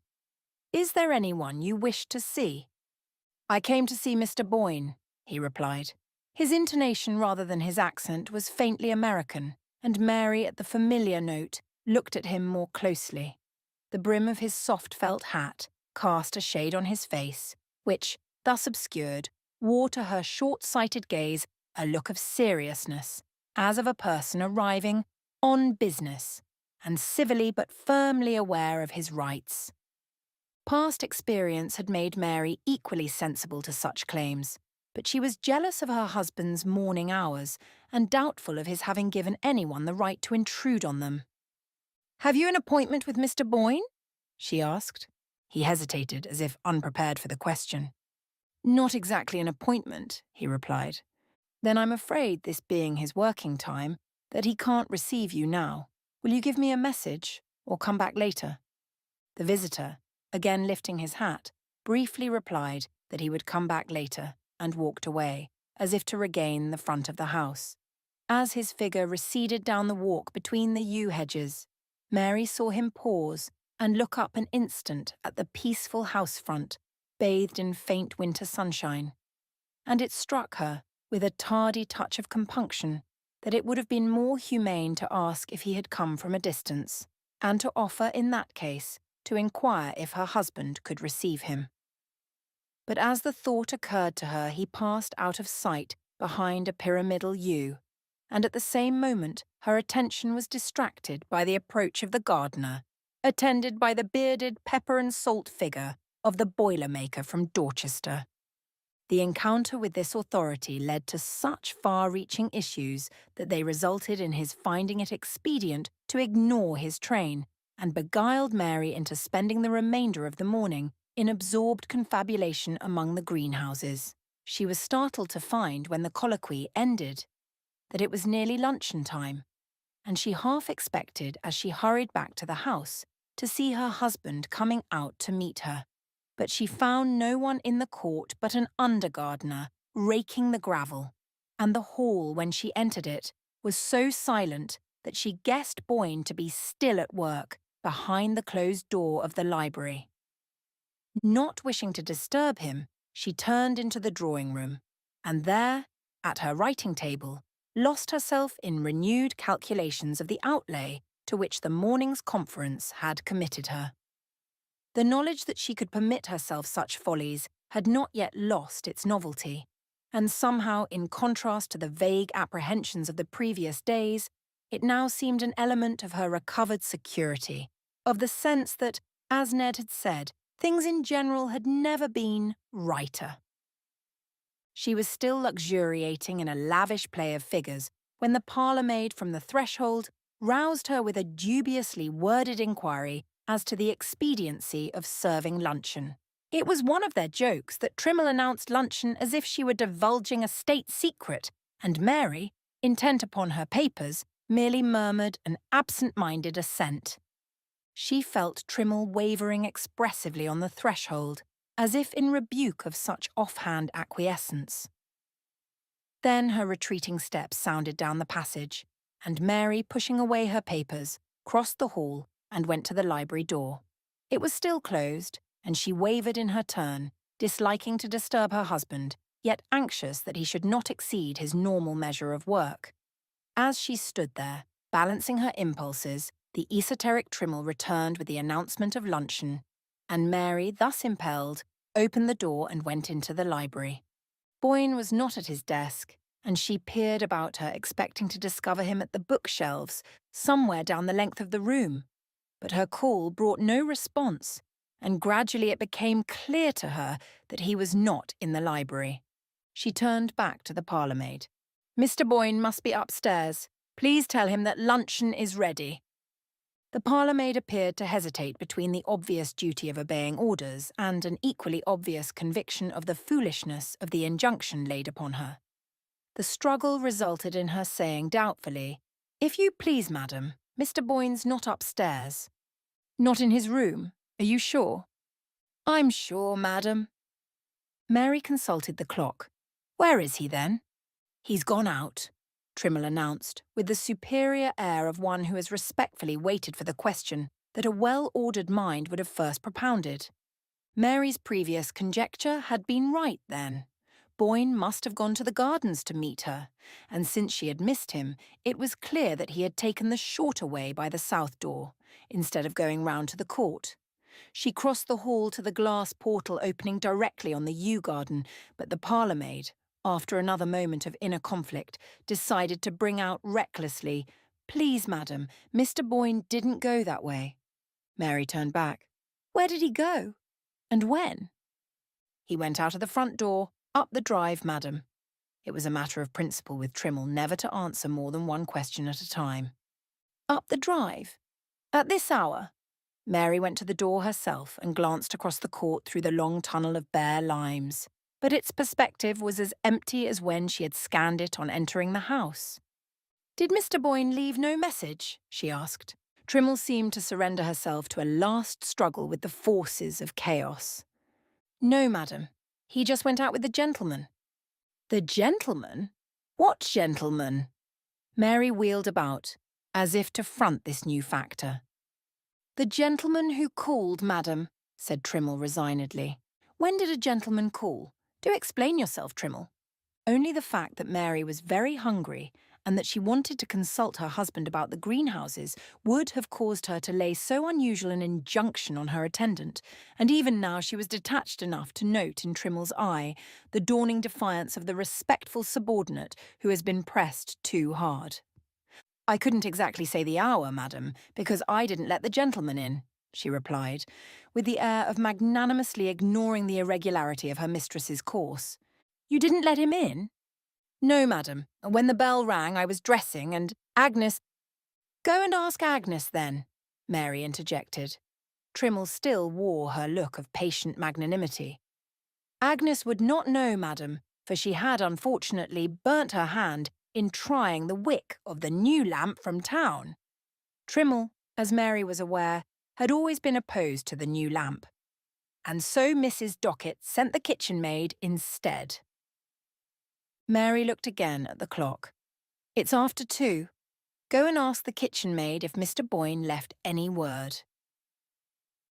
"Is there anyone you wish to see?" "I came to see Mr. Boyne," he replied. His intonation rather than his accent was faintly American, and Mary, at the familiar note, looked at him more closely. The brim of his soft felt hat cast a shade on his face, which, thus obscured, wore to her short-sighted gaze a look of seriousness, as of a person arriving on business, and civilly but firmly aware of his rights. Past experience had made Mary equally sensible to such claims, but she was jealous of her husband's morning hours and doubtful of his having given anyone the right to intrude on them. "Have you an appointment with Mr. Boyne?" she asked. He hesitated, as if unprepared for the question. "Not exactly an appointment," he replied. "Then I'm afraid, this being his working time, that he can't receive you now. Will you give me a message, or come back later?" The visitor, again lifting his hat, briefly replied that he would come back later, and walked away, as if to regain the front of the house. As his figure receded down the walk between the yew hedges, Mary saw him pause and look up an instant at the peaceful house front, bathed in faint winter sunshine. And it struck her, with a tardy touch of compunction, that it would have been more humane to ask if he had come from a distance, and to offer, in that case, to inquire if her husband could receive him. But as the thought occurred to her, he passed out of sight behind a pyramidal yew, and at the same moment her attention was distracted by the approach of the gardener, attended by the bearded pepper-and-salt figure of the boiler-maker from Dorchester. The encounter with this authority led to such far-reaching issues that they resulted in his finding it expedient to ignore his train, and beguiled Mary into spending the remainder of the morning in absorbed confabulation among the greenhouses. She was startled to find, when the colloquy ended, that it was nearly luncheon time, and she half expected, as she hurried back to the house, to see her husband coming out to meet her. But she found no one in the court but an under-gardener raking the gravel, and the hall, when she entered it, was so silent that she guessed Boyne to be still at work behind the closed door of the library. Not wishing to disturb him, she turned into the drawing-room, and there, at her writing-table, lost herself in renewed calculations of the outlay to which the morning's conference had committed her. The knowledge that she could permit herself such follies had not yet lost its novelty, and somehow, in contrast to the vague apprehensions of the previous days, it now seemed an element of her recovered security, of the sense that, as Ned had said, things in general had never been righter. She was still luxuriating in a lavish play of figures when the parlour-maid from the threshold roused her with a dubiously worded inquiry as to the expediency of serving luncheon. It was one of their jokes that Trimmel announced luncheon as if she were divulging a state secret, and Mary, intent upon her papers, merely murmured an absent-minded assent. She felt Trimmel wavering expressively on the threshold, as if in rebuke of such offhand acquiescence. Then her retreating steps sounded down the passage, and Mary, pushing away her papers, crossed the hall and went to the library door. It was still closed, and she wavered in her turn, disliking to disturb her husband, yet anxious that he should not exceed his normal measure of work. As she stood there, balancing her impulses, the esoteric Trimmel returned with the announcement of luncheon, and Mary, thus impelled, opened the door and went into the library. Boyne was not at his desk, and she peered about her, expecting to discover him at the bookshelves, somewhere down the length of the room. But her call brought no response, and gradually it became clear to her that he was not in the library. She turned back to the parlourmaid. "Mr. Boyne must be upstairs. Please tell him that luncheon is ready." The parlourmaid appeared to hesitate between the obvious duty of obeying orders and an equally obvious conviction of the foolishness of the injunction laid upon her. The struggle resulted in her saying doubtfully, "If you please, madam, Mr. Boyne's not upstairs." "Not in his room? Are you sure?" "I'm sure, madam." Mary consulted the clock. "Where is he, then?" "He's gone out," Trimmel announced, with the superior air of one who has respectfully waited for the question that a well-ordered mind would have first propounded. Mary's previous conjecture had been right, then. Boyne must have gone to the gardens to meet her, and since she had missed him, it was clear that he had taken the shorter way by the south door, instead of going round to the court. She crossed the hall to the glass portal opening directly on the yew garden, but the parlourmaid, after another moment of inner conflict, decided to bring out recklessly, "Please, madam, Mr. Boyne didn't go that way." Mary turned back. "Where did he go? And when?" "He went out of the front door, up the drive, madam." It was a matter of principle with Trimmel never to answer more than one question at a time. "Up the drive? At this hour?" Mary went to the door herself and glanced across the court through the long tunnel of bare limes, but its perspective was as empty as when she had scanned it on entering the house. "Did Mr. Boyne leave no message?" she asked. Trimmel seemed to surrender herself to a last struggle with the forces of chaos. "No, madam. He just went out with the gentleman." "The gentleman? What gentleman?" Mary wheeled about, as if to front this new factor. "The gentleman who called, madam," said Trimmel resignedly. "When did a gentleman call? Do explain yourself, Trimmel." Only the fact that Mary was very hungry and that she wanted to consult her husband about the greenhouses would have caused her to lay so unusual an injunction on her attendant, and even now she was detached enough to note in Trimmel's eye the dawning defiance of the respectful subordinate who has been pressed too hard. "I couldn't exactly say the hour, madam, because I didn't let the gentleman in," she replied, with the air of magnanimously ignoring the irregularity of her mistress's course. "You didn't let him in?" "No, madam. When the bell rang, I was dressing, and Agnes—" "Go and ask Agnes, then," Mary interjected. Trimmel still wore her look of patient magnanimity. "Agnes would not know, madam, for she had unfortunately burnt her hand in trying the wick of the new lamp from town." Trimmel, as Mary was aware, had always been opposed to the new lamp. And so Mrs. Dockett sent the kitchen maid instead. Mary looked again at the clock. "It's after 2. Go and ask the kitchen maid if Mr. Boyne left any word."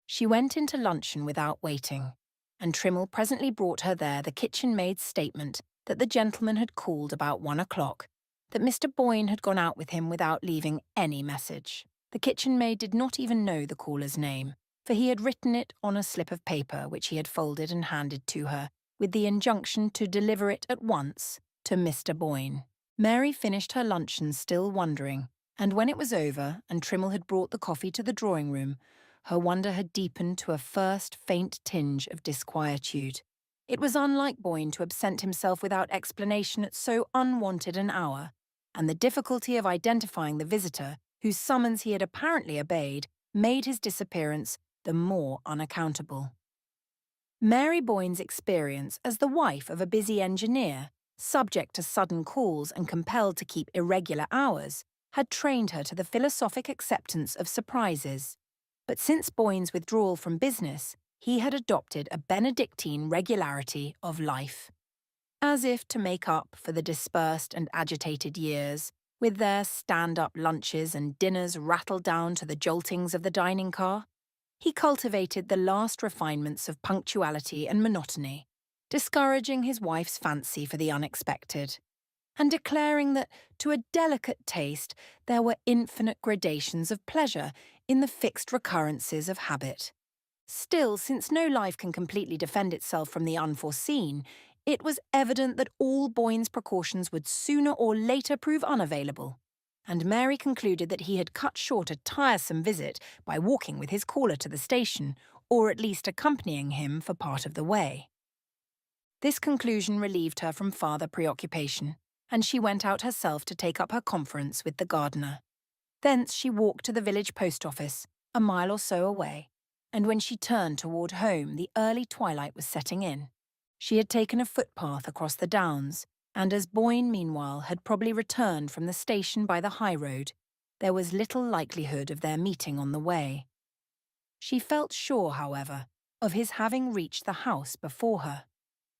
She went into luncheon without waiting, and Trimmel presently brought her there the kitchen maid's statement that the gentleman had called about 1 o'clock, that Mr. Boyne had gone out with him without leaving any message. The kitchen maid did not even know the caller's name, for he had written it on a slip of paper which he had folded and handed to her, with the injunction to deliver it at once to Mr. Boyne. Mary finished her luncheon still wondering, and when it was over and Trimmel had brought the coffee to the drawing-room, her wonder had deepened to a first faint tinge of disquietude. It was unlike Boyne to absent himself without explanation at so unwanted an hour, and the difficulty of identifying the visitor, whose summons he had apparently obeyed, made his disappearance the more unaccountable. Mary Boyne's experience as the wife of a busy engineer, subject to sudden calls and compelled to keep irregular hours, had trained her to the philosophic acceptance of surprises. But since Boyne's withdrawal from business, he had adopted a Benedictine regularity of life, as if to make up for the dispersed and agitated years, with their stand-up lunches and dinners rattled down to the joltings of the dining car. He cultivated the last refinements of punctuality and monotony, discouraging his wife's fancy for the unexpected, and declaring that, to a delicate taste, there were infinite gradations of pleasure in the fixed recurrences of habit. Still, since no life can completely defend itself from the unforeseen, it was evident that all Boyne's precautions would sooner or later prove unavailable, and Mary concluded that he had cut short a tiresome visit by walking with his caller to the station, or at least accompanying him for part of the way. This conclusion relieved her from farther preoccupation, and she went out herself to take up her conference with the gardener. Thence she walked to the village post office, a mile or so away, and when she turned toward home, the early twilight was setting in. She had taken a footpath across the downs, and as Boyne, meanwhile, had probably returned from the station by the high road, there was little likelihood of their meeting on the way. She felt sure, however, of his having reached the house before her,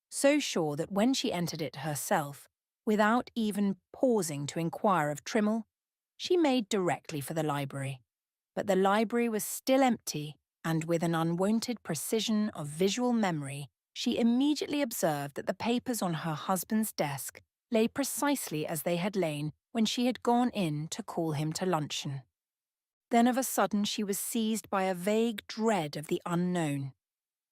so sure that when she entered it herself, without even pausing to inquire of Trimmel, she made directly for the library. But the library was still empty, and with an unwonted precision of visual memory, she immediately observed that the papers on her husband's desk lay precisely as they had lain when she had gone in to call him to luncheon. Then of a sudden she was seized by a vague dread of the unknown.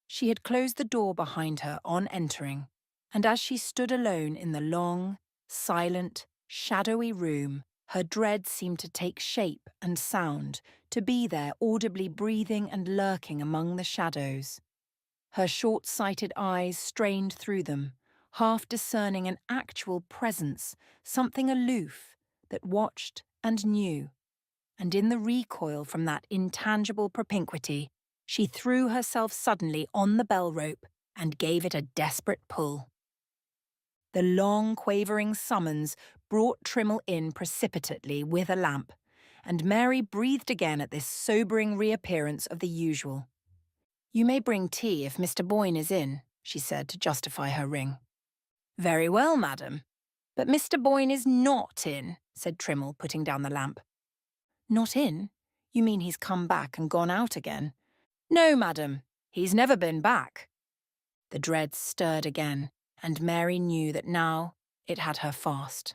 She had closed the door behind her on entering, and as she stood alone in the long, silent, shadowy room, her dread seemed to take shape and sound, to be there audibly breathing and lurking among the shadows. Her short-sighted eyes strained through them, half discerning an actual presence, something aloof, that watched and knew. And in the recoil from that intangible propinquity, she threw herself suddenly on the bell rope and gave it a desperate pull. The long, quavering summons brought Trimmel in precipitately with a lamp, and Mary breathed again at this sobering reappearance of the usual. "You may bring tea if Mr. Boyne is in," she said to justify her ring. "Very well, madam. But Mr. Boyne is not in," said Trimmel, putting down the lamp. "Not in? You mean he's come back and gone out again?" "No, madam. He's never been back." The dread stirred again, and Mary knew that now it had her fast.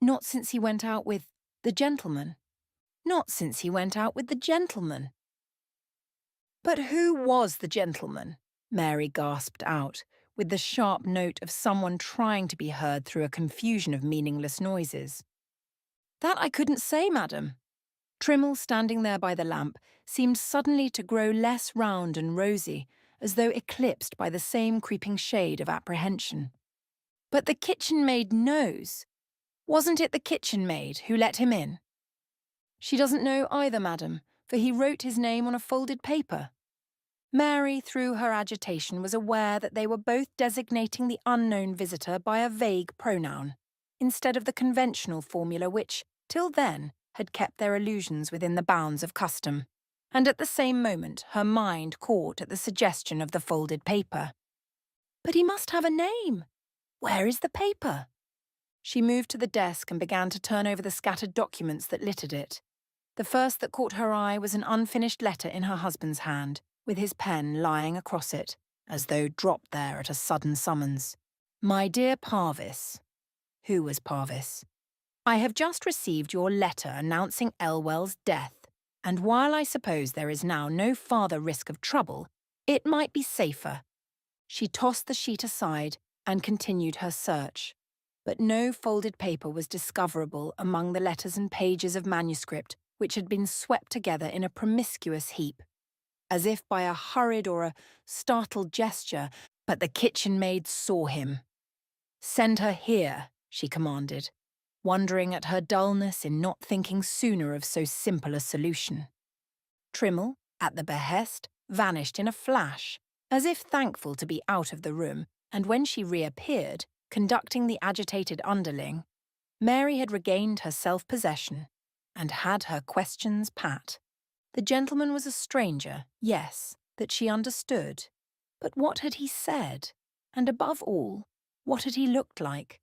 "Not since he went out with the gentleman?" "Not since he went out with the gentleman." "But who was the gentleman?" Mary gasped out, with the sharp note of someone trying to be heard through a confusion of meaningless noises. "That I couldn't say, madam." Trimmel, standing there by the lamp, seemed suddenly to grow less round and rosy, as though eclipsed by the same creeping shade of apprehension. "But the kitchen maid knows. Wasn't it the kitchen maid who let him in?" "She doesn't know either, madam, for he wrote his name on a folded paper." Mary, through her agitation, was aware that they were both designating the unknown visitor by a vague pronoun, instead of the conventional formula which, till then, had kept their allusions within the bounds of custom, and at the same moment her mind caught at the suggestion of the folded paper. "But he must have a name. Where is the paper?" She moved to the desk and began to turn over the scattered documents that littered it. The first that caught her eye was an unfinished letter in her husband's hand, with his pen lying across it, as though dropped there at a sudden summons. "My dear Parvis." Who was Parvis? "I have just received your letter announcing Elwell's death, and while I suppose there is now no farther risk of trouble, it might be safer." She tossed the sheet aside and continued her search, but no folded paper was discoverable among the letters and pages of manuscript which had been swept together in a promiscuous heap, as if by a hurried or a startled gesture, but the kitchen maid saw him. "Send her here," she commanded, wondering at her dullness in not thinking sooner of so simple a solution. Trimmel, at the behest, vanished in a flash, as if thankful to be out of the room, and when she reappeared, conducting the agitated underling, Mary had regained her self-possession and had her questions pat. The gentleman was a stranger, yes, that she understood. But what had he said? And above all, what had he looked like?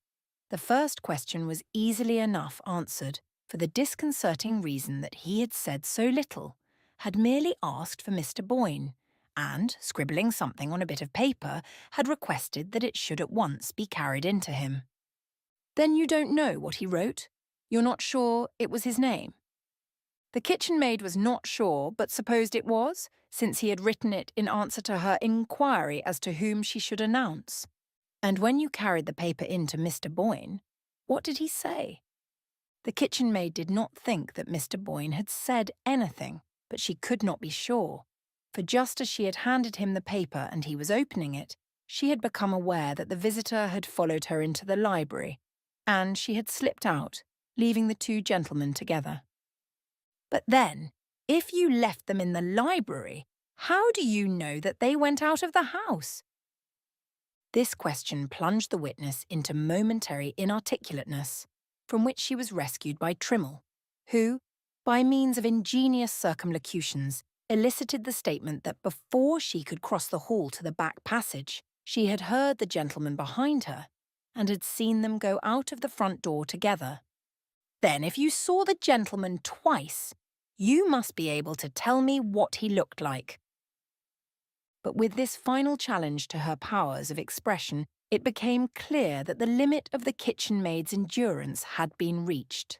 The first question was easily enough answered, for the disconcerting reason that he had said so little, had merely asked for Mr. Boyne, and, scribbling something on a bit of paper, had requested that it should at once be carried in to him. Then you don't know what he wrote? You're not sure it was his name? The kitchen maid was not sure, but supposed it was, since he had written it in answer to her inquiry as to whom she should announce. And when you carried the paper in to Mr. Boyne, what did he say? The kitchen maid did not think that Mr. Boyne had said anything, but she could not be sure, for just as she had handed him the paper and he was opening it, she had become aware that the visitor had followed her into the library, and she had slipped out, leaving the two gentlemen together. But then, if you left them in the library, how do you know that they went out of the house? This question plunged the witness into momentary inarticulateness, from which she was rescued by Trimmel, who, by means of ingenious circumlocutions, elicited the statement that before she could cross the hall to the back passage, she had heard the gentleman behind her and had seen them go out of the front door together. Then, if you saw the gentleman twice, you must be able to tell me what he looked like. But with this final challenge to her powers of expression, it became clear that the limit of the kitchen maid's endurance had been reached.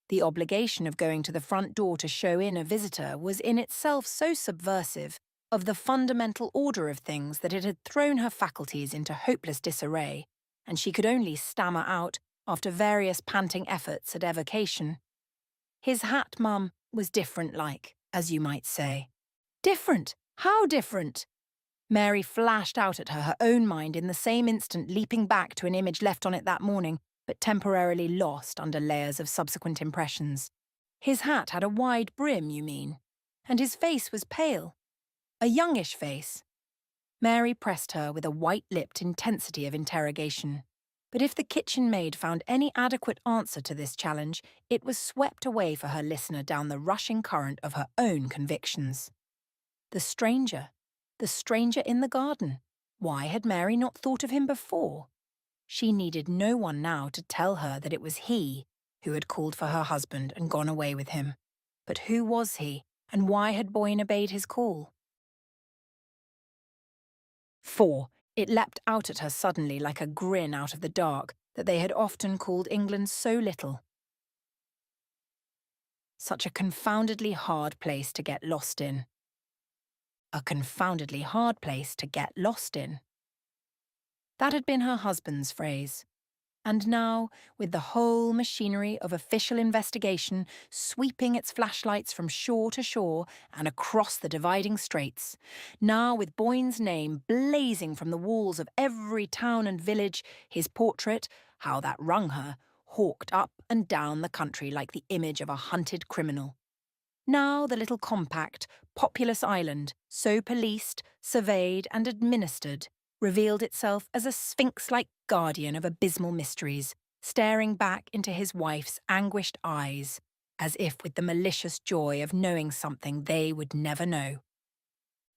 The obligation of going to the front door to show in a visitor was in itself so subversive of the fundamental order of things that it had thrown her faculties into hopeless disarray, and she could only stammer out, after various panting efforts at evocation, "His hat, mum, was different like, as you might say." Different? How different? Mary flashed out at her own mind in the same instant, leaping back to an image left on it that morning, but temporarily lost under layers of subsequent impressions. His hat had a wide brim, you mean? And his face was pale. A youngish face. Mary pressed her with a white-lipped intensity of interrogation. But if the kitchen maid found any adequate answer to this challenge, it was swept away for her listener down the rushing current of her own convictions. The stranger in the garden. Why had Mary not thought of him before? She needed no one now to tell her that it was he who had called for her husband and gone away with him. But who was he, and why had Boyne obeyed his call? 4. It leapt out at her suddenly like a grin out of the dark that they had often called England so little. Such a confoundedly hard place to get lost in. A confoundedly hard place to get lost in. That had been her husband's phrase. And now, with the whole machinery of official investigation sweeping its flashlights from shore to shore and across the dividing straits, now with Boyne's name blazing from the walls of every town and village, his portrait, how that wrung her, hawked up and down the country like the image of a hunted criminal. Now the little compact, populous island, so policed, surveyed and administered, revealed itself as a sphinx-like guardian of abysmal mysteries, staring back into his wife's anguished eyes, as if with the malicious joy of knowing something they would never know.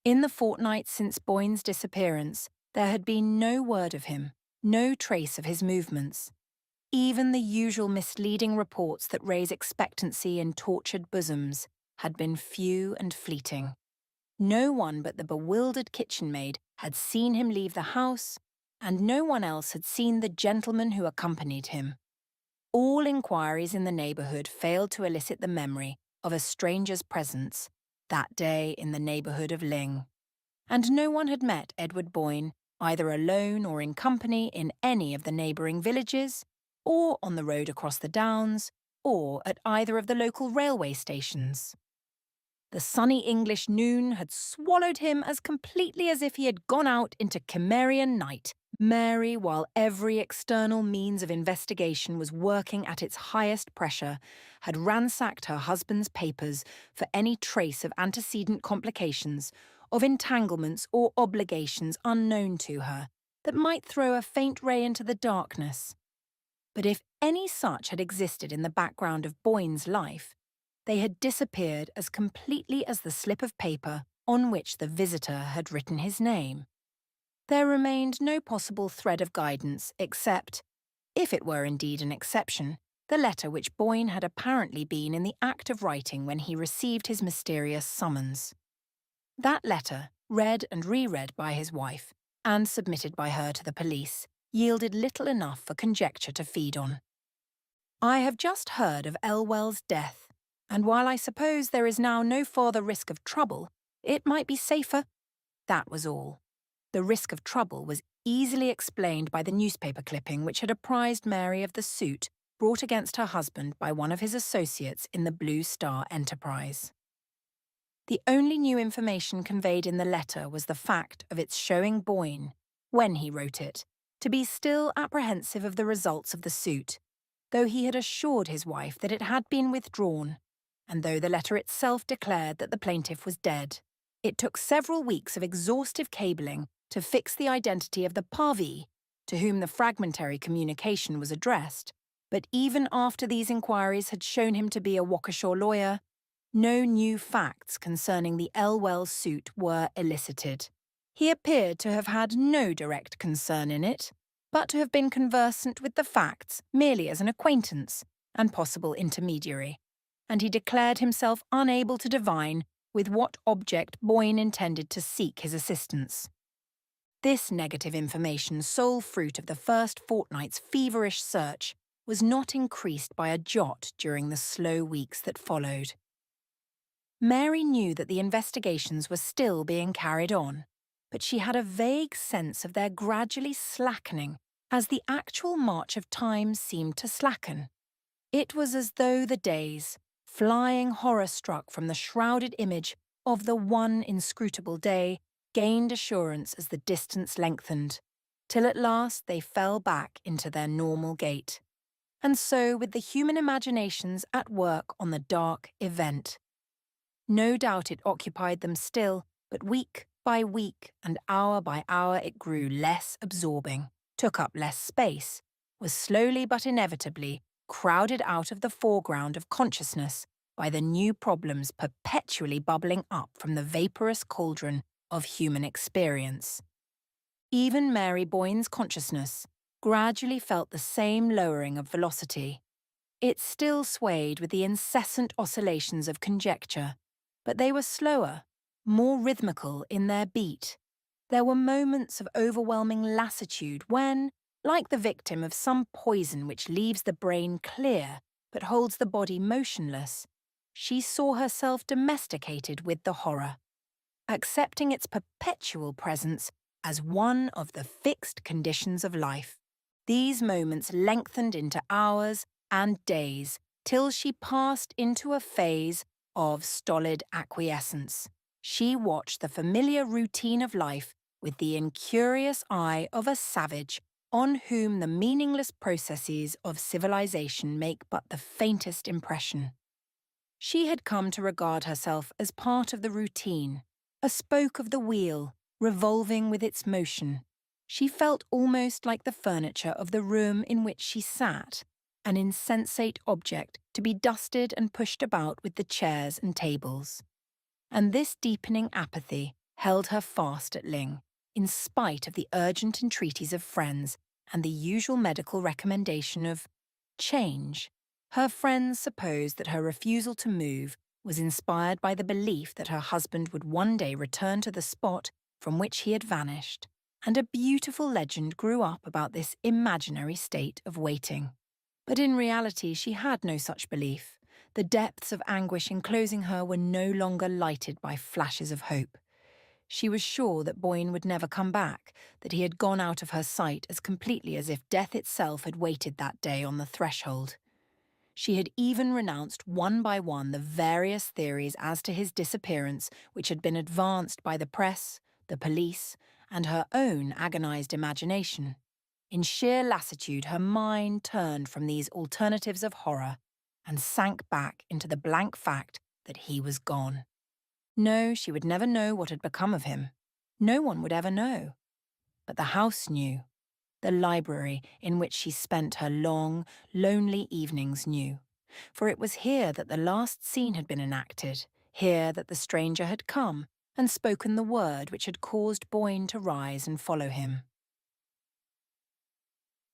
In the fortnight since Boyne's disappearance, there had been no word of him, no trace of his movements. Even the usual misleading reports that raise expectancy in tortured bosoms had been few and fleeting. No one but the bewildered kitchen maid had seen him leave the house, and no one else had seen the gentleman who accompanied him. All inquiries in the neighbourhood failed to elicit the memory of a stranger's presence that day in the neighbourhood of Ling, and no one had met Edward Boyne, either alone or in company, in any of the neighbouring villages, or on the road across the downs, or at either of the local railway stations. The sunny English noon had swallowed him as completely as if he had gone out into Cimmerian night. Mary, while every external means of investigation was working at its highest pressure, had ransacked her husband's papers for any trace of antecedent complications, of entanglements or obligations unknown to her, that might throw a faint ray into the darkness. But if any such had existed in the background of Boyne's life, they had disappeared as completely as the slip of paper on which the visitor had written his name. There remained no possible thread of guidance except, if it were indeed an exception, the letter which Boyne had apparently been in the act of writing when he received his mysterious summons. That letter, read and reread by his wife, and submitted by her to the police, yielded little enough for conjecture to feed on. "I have just heard of Elwell's death, and while I suppose there is now no further risk of trouble, it might be safer." That was all. The risk of trouble was easily explained by the newspaper clipping which had apprised Mary of the suit brought against her husband by one of his associates in the Blue Star enterprise. The only new information conveyed in the letter was the fact of its showing Boyne, when he wrote it, to be still apprehensive of the results of the suit, though he had assured his wife that it had been withdrawn, and though the letter itself declared that the plaintiff was dead. It took several weeks of exhaustive cabling to fix the identity of the parvee, to whom the fragmentary communication was addressed, but even after these inquiries had shown him to be a Waukesha lawyer, no new facts concerning the Elwell suit were elicited. He appeared to have had no direct concern in it, but to have been conversant with the facts merely as an acquaintance and possible intermediary, and he declared himself unable to divine with what object Boyne intended to seek his assistance. This negative information, sole fruit of the first fortnight's feverish search, was not increased by a jot during the slow weeks that followed. Mary knew that the investigations were still being carried on, but she had a vague sense of their gradually slackening as the actual march of time seemed to slacken. It was as though the days, flying horror-struck from the shrouded image of the one inscrutable day, gained assurance as the distance lengthened, till at last they fell back into their normal gait. And so with the human imaginations at work on the dark event. No doubt it occupied them still, but week by week and hour by hour it grew less absorbing, took up less space, was slowly but inevitably crowded out of the foreground of consciousness by the new problems perpetually bubbling up from the vaporous cauldron of human experience. Even Mary Boyne's consciousness gradually felt the same lowering of velocity. It still swayed with the incessant oscillations of conjecture, but they were slower, more rhythmical in their beat. There were moments of overwhelming lassitude when, like the victim of some poison which leaves the brain clear but holds the body motionless, she saw herself domesticated with the horror, accepting its perpetual presence as one of the fixed conditions of life. These moments lengthened into hours and days till she passed into a phase of stolid acquiescence. She watched the familiar routine of life with the incurious eye of a savage on whom the meaningless processes of civilization make but the faintest impression. She had come to regard herself as part of the routine, a spoke of the wheel, revolving with its motion. She felt almost like the furniture of the room in which she sat, an insensate object to be dusted and pushed about with the chairs and tables. And this deepening apathy held her fast at Ling, in spite of the urgent entreaties of friends and the usual medical recommendation of change. Her friends supposed that her refusal to move was inspired by the belief that her husband would one day return to the spot from which he had vanished, and a beautiful legend grew up about this imaginary state of waiting. But in reality she had no such belief. The depths of anguish enclosing her were no longer lighted by flashes of hope. She was sure that Boyne would never come back, that he had gone out of her sight as completely as if death itself had waited that day on the threshold. She had even renounced one by one the various theories as to his disappearance which had been advanced by the press, the police, and her own agonized imagination. In sheer lassitude, her mind turned from these alternatives of horror and sank back into the blank fact that he was gone. No, she would never know what had become of him. No one would ever know. But the house knew. The library in which she spent her long, lonely evenings knew. For it was here that the last scene had been enacted, here that the stranger had come, and spoken the word which had caused Boyne to rise and follow him.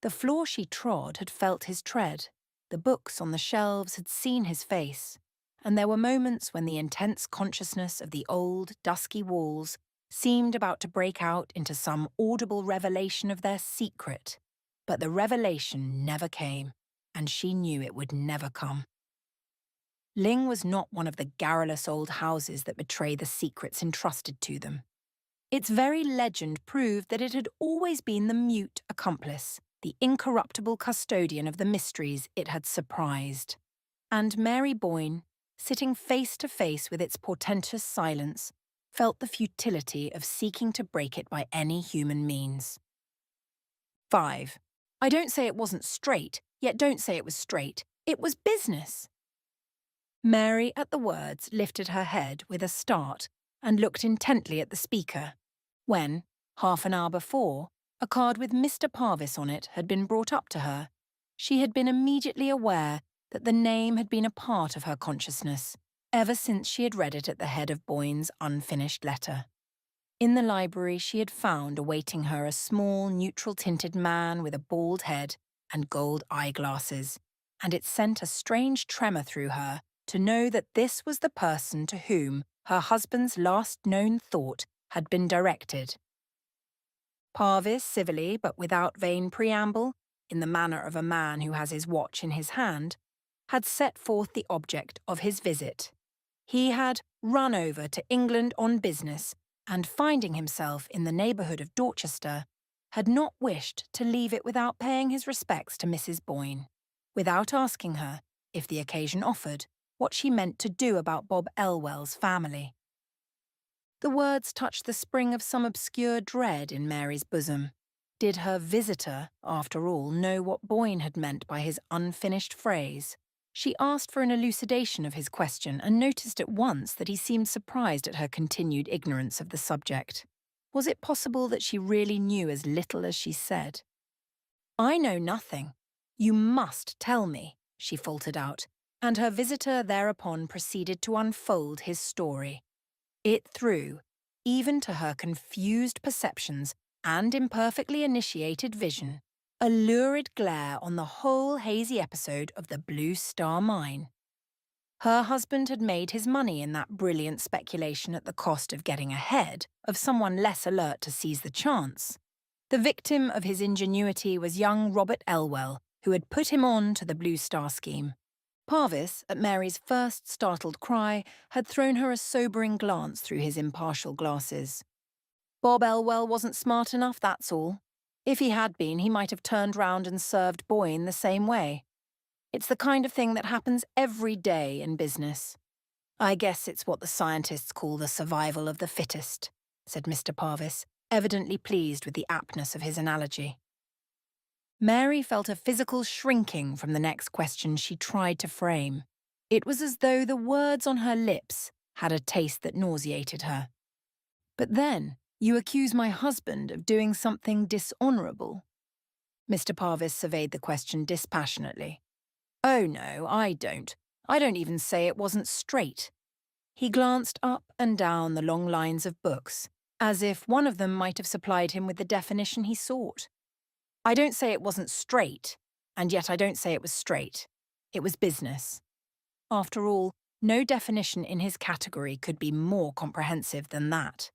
The floor she trod had felt his tread, the books on the shelves had seen his face, and there were moments when the intense consciousness of the old, dusky walls seemed about to break out into some audible revelation of their secret. But the revelation never came, and she knew it would never come. Ling was not one of the garrulous old houses that betray the secrets entrusted to them. Its very legend proved that it had always been the mute accomplice, the incorruptible custodian of the mysteries it had surprised. And Mary Boyne, sitting face to face with its portentous silence, felt the futility of seeking to break it by any human means. 5. I don't say it wasn't straight, yet don't say it was straight. It was business. Mary, at the words, lifted her head with a start and looked intently at the speaker, when, half an hour before, a card with Mr. Parvis on it had been brought up to her. She had been immediately aware that the name had been a part of her consciousness, ever since she had read it at the head of Boyne's unfinished letter. In the library she had found awaiting her a small, neutral-tinted man with a bald head and gold eyeglasses, and it sent a strange tremor through her to know that this was the person to whom her husband's last known thought had been directed. Parvis, civilly but without vain preamble, in the manner of a man who has his watch in his hand, had set forth the object of his visit. He had run over to England on business, and finding himself in the neighbourhood of Dorchester, had not wished to leave it without paying his respects to Mrs. Boyne, without asking her, if the occasion offered, what she meant to do about Bob Elwell's family. The words touched the spring of some obscure dread in Mary's bosom. Did her visitor, after all, know what Boyne had meant by his unfinished phrase? She asked for an elucidation of his question and noticed at once that he seemed surprised at her continued ignorance of the subject. Was it possible that she really knew as little as she said? "I know nothing. You must tell me," she faltered out, and her visitor thereupon proceeded to unfold his story. It threw, even to her confused perceptions and imperfectly initiated vision, a lurid glare on the whole hazy episode of the Blue Star Mine. Her husband had made his money in that brilliant speculation at the cost of getting ahead of someone less alert to seize the chance. The victim of his ingenuity was young Robert Elwell, who had put him on to the Blue Star scheme. Parvis, at Mary's first startled cry, had thrown her a sobering glance through his impartial glasses. Bob Elwell wasn't smart enough, that's all. If he had been, he might have turned round and served Boyne the same way. It's the kind of thing that happens every day in business. I guess it's what the scientists call the survival of the fittest, said Mr. Parvis, evidently pleased with the aptness of his analogy. Mary felt a physical shrinking from the next question she tried to frame. It was as though the words on her lips had a taste that nauseated her. "But then, you accuse my husband of doing something dishonourable." Mr. Parvis surveyed the question dispassionately. "Oh no, I don't. I don't even say it wasn't straight." He glanced up and down the long lines of books, as if one of them might have supplied him with the definition he sought. "I don't say it wasn't straight, and yet I don't say it was straight. It was business." After all, no definition in his category could be more comprehensive than that.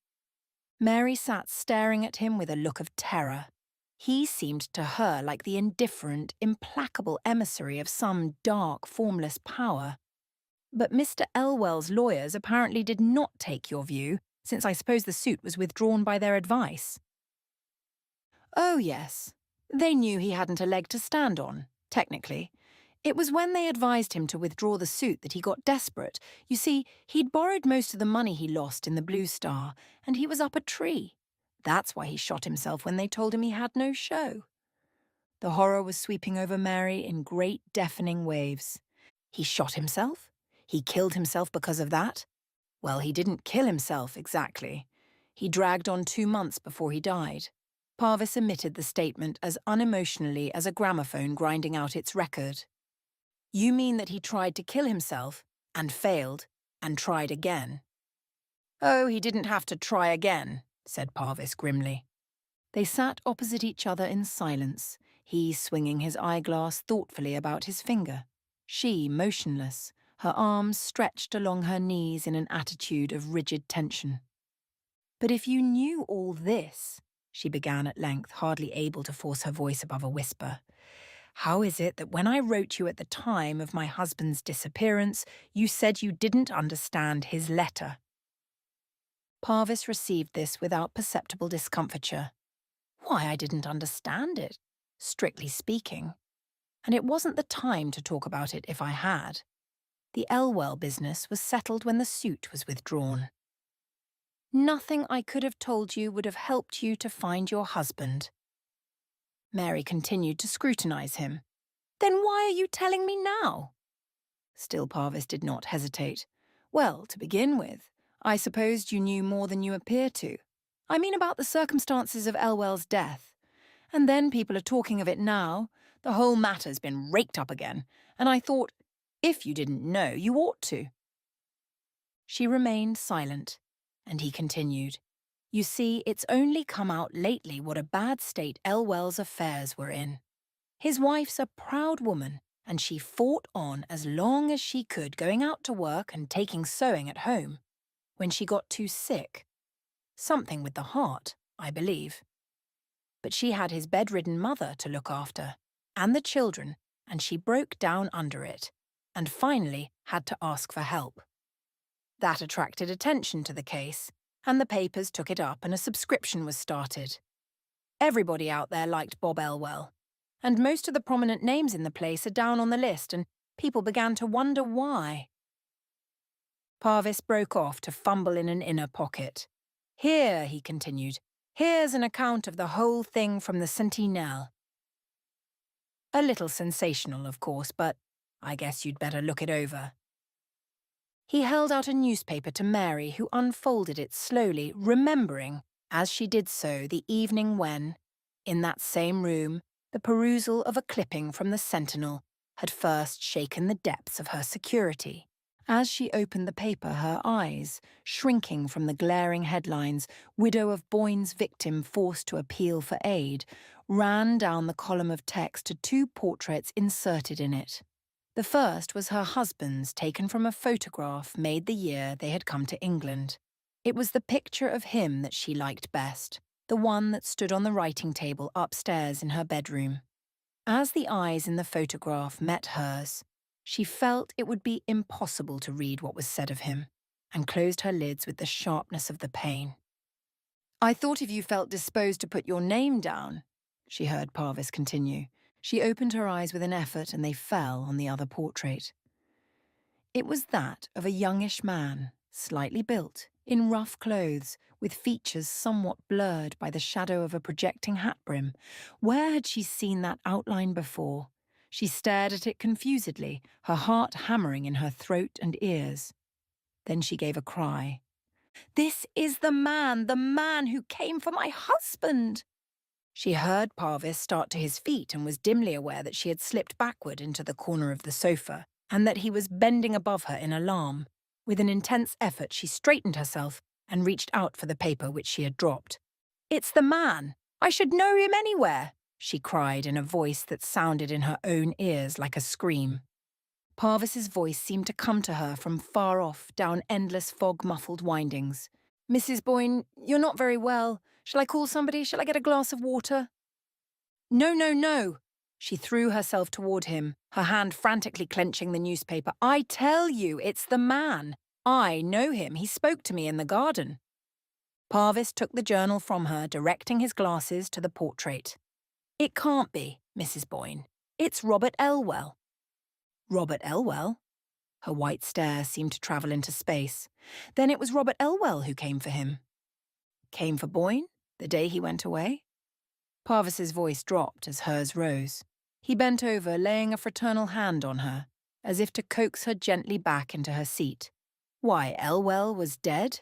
Mary sat staring at him with a look of terror. He seemed to her like the indifferent, implacable emissary of some dark, formless power. "But Mr. Elwell's lawyers apparently did not take your view, since I suppose the suit was withdrawn by their advice." "Oh, yes. They knew he hadn't a leg to stand on, technically. It was when they advised him to withdraw the suit that he got desperate. You see, he'd borrowed most of the money he lost in the Blue Star, and he was up a tree. That's why he shot himself when they told him he had no show." The horror was sweeping over Mary in great deafening waves. He shot himself? He killed himself because of that? Well, he didn't kill himself, exactly. He dragged on 2 months before he died. Parvis emitted the statement as unemotionally as a gramophone grinding out its record. "You mean that he tried to kill himself, and failed, and tried again?" Oh, he didn't have to try again, said Parvis grimly. They sat opposite each other in silence, he swinging his eyeglass thoughtfully about his finger, she motionless, her arms stretched along her knees in an attitude of rigid tension. But if you knew all this, she began at length, hardly able to force her voice above a whisper, how is it that when I wrote you at the time of my husband's disappearance, you said you didn't understand his letter? Parvis received this without perceptible discomfiture. Why, I didn't understand it, strictly speaking. And it wasn't the time to talk about it if I had. The Elwell business was settled when the suit was withdrawn. Nothing I could have told you would have helped you to find your husband. Mary continued to scrutinize him. Then why are you telling me now? Still Parvis did not hesitate. Well, to begin with, I supposed you knew more than you appear to. I mean about the circumstances of Elwell's death. And then people are talking of it now. The whole matter's been raked up again, and I thought, if you didn't know, you ought to. She remained silent, and he continued. You see, it's only come out lately what a bad state Elwell's affairs were in. His wife's a proud woman, and she fought on as long as she could, going out to work and taking sewing at home. When she got too sick, something with the heart, I believe. But she had his bedridden mother to look after, and the children, and she broke down under it, and finally had to ask for help. That attracted attention to the case, and the papers took it up and a subscription was started. Everybody out there liked Bob Elwell, and most of the prominent names in the place are down on the list, and people began to wonder why. Parvis broke off to fumble in an inner pocket. Here, he continued, here's an account of the whole thing from the Sentinelle. A little sensational, of course, but I guess you'd better look it over. He held out a newspaper to Mary, who unfolded it slowly, remembering, as she did so, the evening when, in that same room, the perusal of a clipping from the Sentinel had first shaken the depths of her security. As she opened the paper, her eyes, shrinking from the glaring headlines, "Widow of Boyne's victim forced to appeal for aid," ran down the column of text to two portraits inserted in it. The first was her husband's, taken from a photograph made the year they had come to England. It was the picture of him that she liked best, the one that stood on the writing table upstairs in her bedroom. As the eyes in the photograph met hers, she felt it would be impossible to read what was said of him, and closed her lids with the sharpness of the pain. I thought if you felt disposed to put your name down, she heard Parvis continue. She opened her eyes with an effort, and they fell on the other portrait. It was that of a youngish man, slightly built, in rough clothes, with features somewhat blurred by the shadow of a projecting hat brim. Where had she seen that outline before? She stared at it confusedly, her heart hammering in her throat and ears. Then she gave a cry. This is the man who came for my husband! She heard Parvis start to his feet and was dimly aware that she had slipped backward into the corner of the sofa, and that he was bending above her in alarm. With an intense effort, she straightened herself and reached out for the paper which she had dropped. It's the man! I should know him anywhere! She cried in a voice that sounded in her own ears like a scream. Parvis's voice seemed to come to her from far off down endless fog-muffled windings. Mrs. Boyne, you're not very well. Shall I call somebody? Shall I get a glass of water? No, no, no. She threw herself toward him, her hand frantically clenching the newspaper. I tell you, it's the man. I know him. He spoke to me in the garden. Parvis took the journal from her, directing his glasses to the portrait. It can't be, Mrs. Boyne. It's Robert Elwell. Robert Elwell? Her white stare seemed to travel into space. Then it was Robert Elwell who came for him. Came for Boyne, the day he went away? Parvis's voice dropped as hers rose. He bent over, laying a fraternal hand on her, as if to coax her gently back into her seat. Why, Elwell was dead?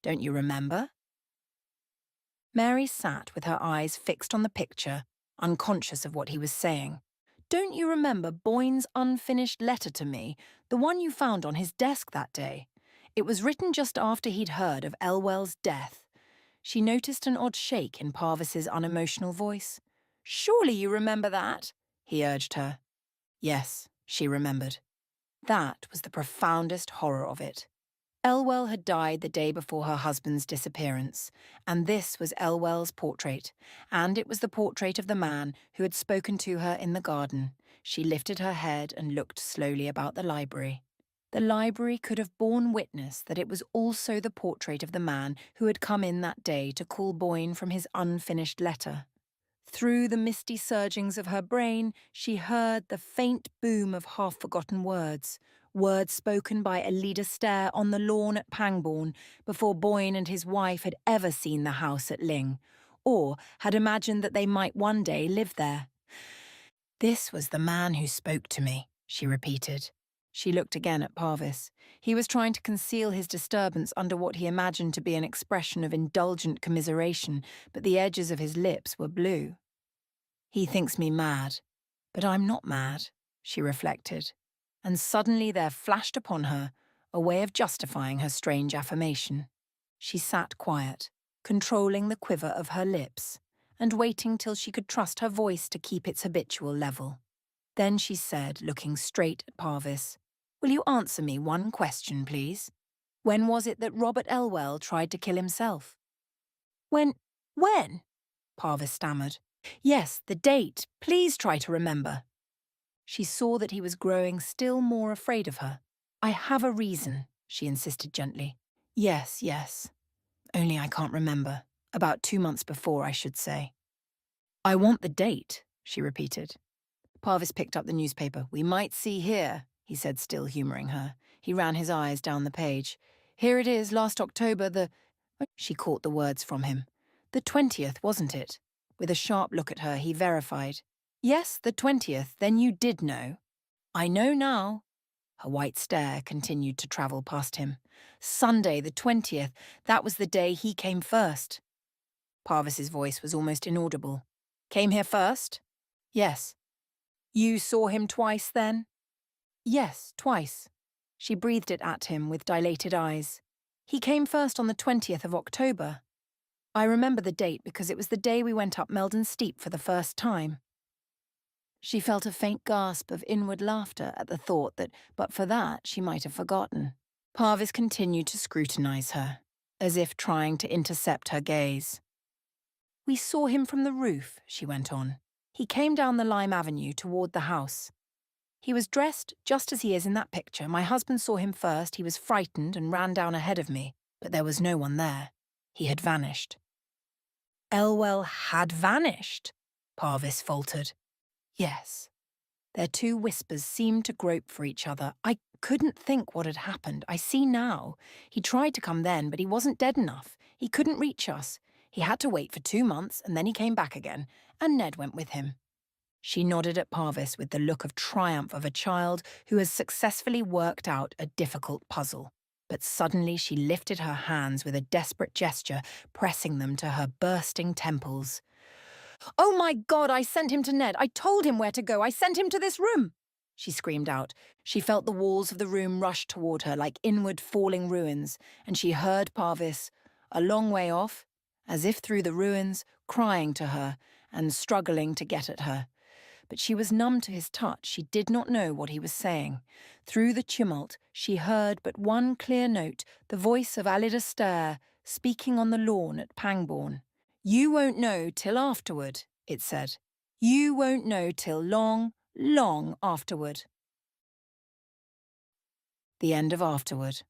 Don't you remember? Mary sat with her eyes fixed on the picture, unconscious of what he was saying. Don't you remember Boyne's unfinished letter to me, the one you found on his desk that day? It was written just after he'd heard of Elwell's death. She noticed an odd shake in Parvis's unemotional voice. "Surely you remember that?" he urged her. Yes, she remembered. That was the profoundest horror of it. Elwell had died the day before her husband's disappearance, and this was Elwell's portrait, and it was the portrait of the man who had spoken to her in the garden. She lifted her head and looked slowly about the library. The library could have borne witness that it was also the portrait of the man who had come in that day to call Boyne from his unfinished letter. Through the misty surgings of her brain, she heard the faint boom of half-forgotten words, words spoken by Alida Stair on the lawn at Pangbourne before Boyne and his wife had ever seen the house at Ling, or had imagined that they might one day live there. "This was the man who spoke to me," she repeated. She looked again at Parvis. He was trying to conceal his disturbance under what he imagined to be an expression of indulgent commiseration, but the edges of his lips were blue. "He thinks me mad, but I'm not mad," she reflected, and suddenly there flashed upon her a way of justifying her strange affirmation. She sat quiet, controlling the quiver of her lips, and waiting till she could trust her voice to keep its habitual level. Then she said, looking straight at Parvis, "Will you answer me one question, please? When was it that Robert Elwell tried to kill himself?" When? Parvis stammered. "Yes, the date. Please try to remember." She saw that he was growing still more afraid of her. "I have a reason," she insisted gently. Yes. Only I can't remember. About 2 months before, I should say." "I want the date," she repeated. Parvis picked up the newspaper. "We might see here," he said, still humouring her. He ran his eyes down the page. "Here it is, last October, She caught the words from him. "The 20th, wasn't it?" With a sharp look at her, he verified. "Yes, the 20th. Then you did know." "I know now." Her white stare continued to travel past him. "Sunday, the 20th. That was the day he came first." Parvis's voice was almost inaudible. "Came here first?" "Yes." "You saw him twice, then?" "Yes, twice." She breathed it at him with dilated eyes. "He came first on the 20th of October. I remember the date because it was the day we went up Meldon Steep for the first time." She felt a faint gasp of inward laughter at the thought that, but for that, she might have forgotten. Parvis continued to scrutinise her, as if trying to intercept her gaze. "We saw him from the roof," she went on. "He came down the Lime Avenue toward the house. He was dressed just as he is in that picture. My husband saw him first, he was frightened and ran down ahead of me, but there was no one there. He had vanished." "Elwell had vanished?" Parvis faltered. "Yes." Their two whispers seemed to grope for each other. "I couldn't think what had happened. I see now. He tried to come then, but he wasn't dead enough. He couldn't reach us. He had to wait for 2 months, and then he came back again, and Ned went with him." She nodded at Parvis with the look of triumph of a child who has successfully worked out a difficult puzzle. But suddenly she lifted her hands with a desperate gesture, pressing them to her bursting temples. "Oh my God, I sent him to Ned. I told him where to go. I sent him to this room," she screamed out. She felt the walls of the room rush toward her like inward falling ruins, and she heard Parvis, a long way off, as if through the ruins, crying to her and struggling to get at her. But she was numb to his touch. She did not know what he was saying. Through the tumult, she heard but one clear note, the voice of Alida Stair, speaking on the lawn at Pangbourne. "You won't know till afterward," it said. "You won't know till long, long afterward." The end of Afterward.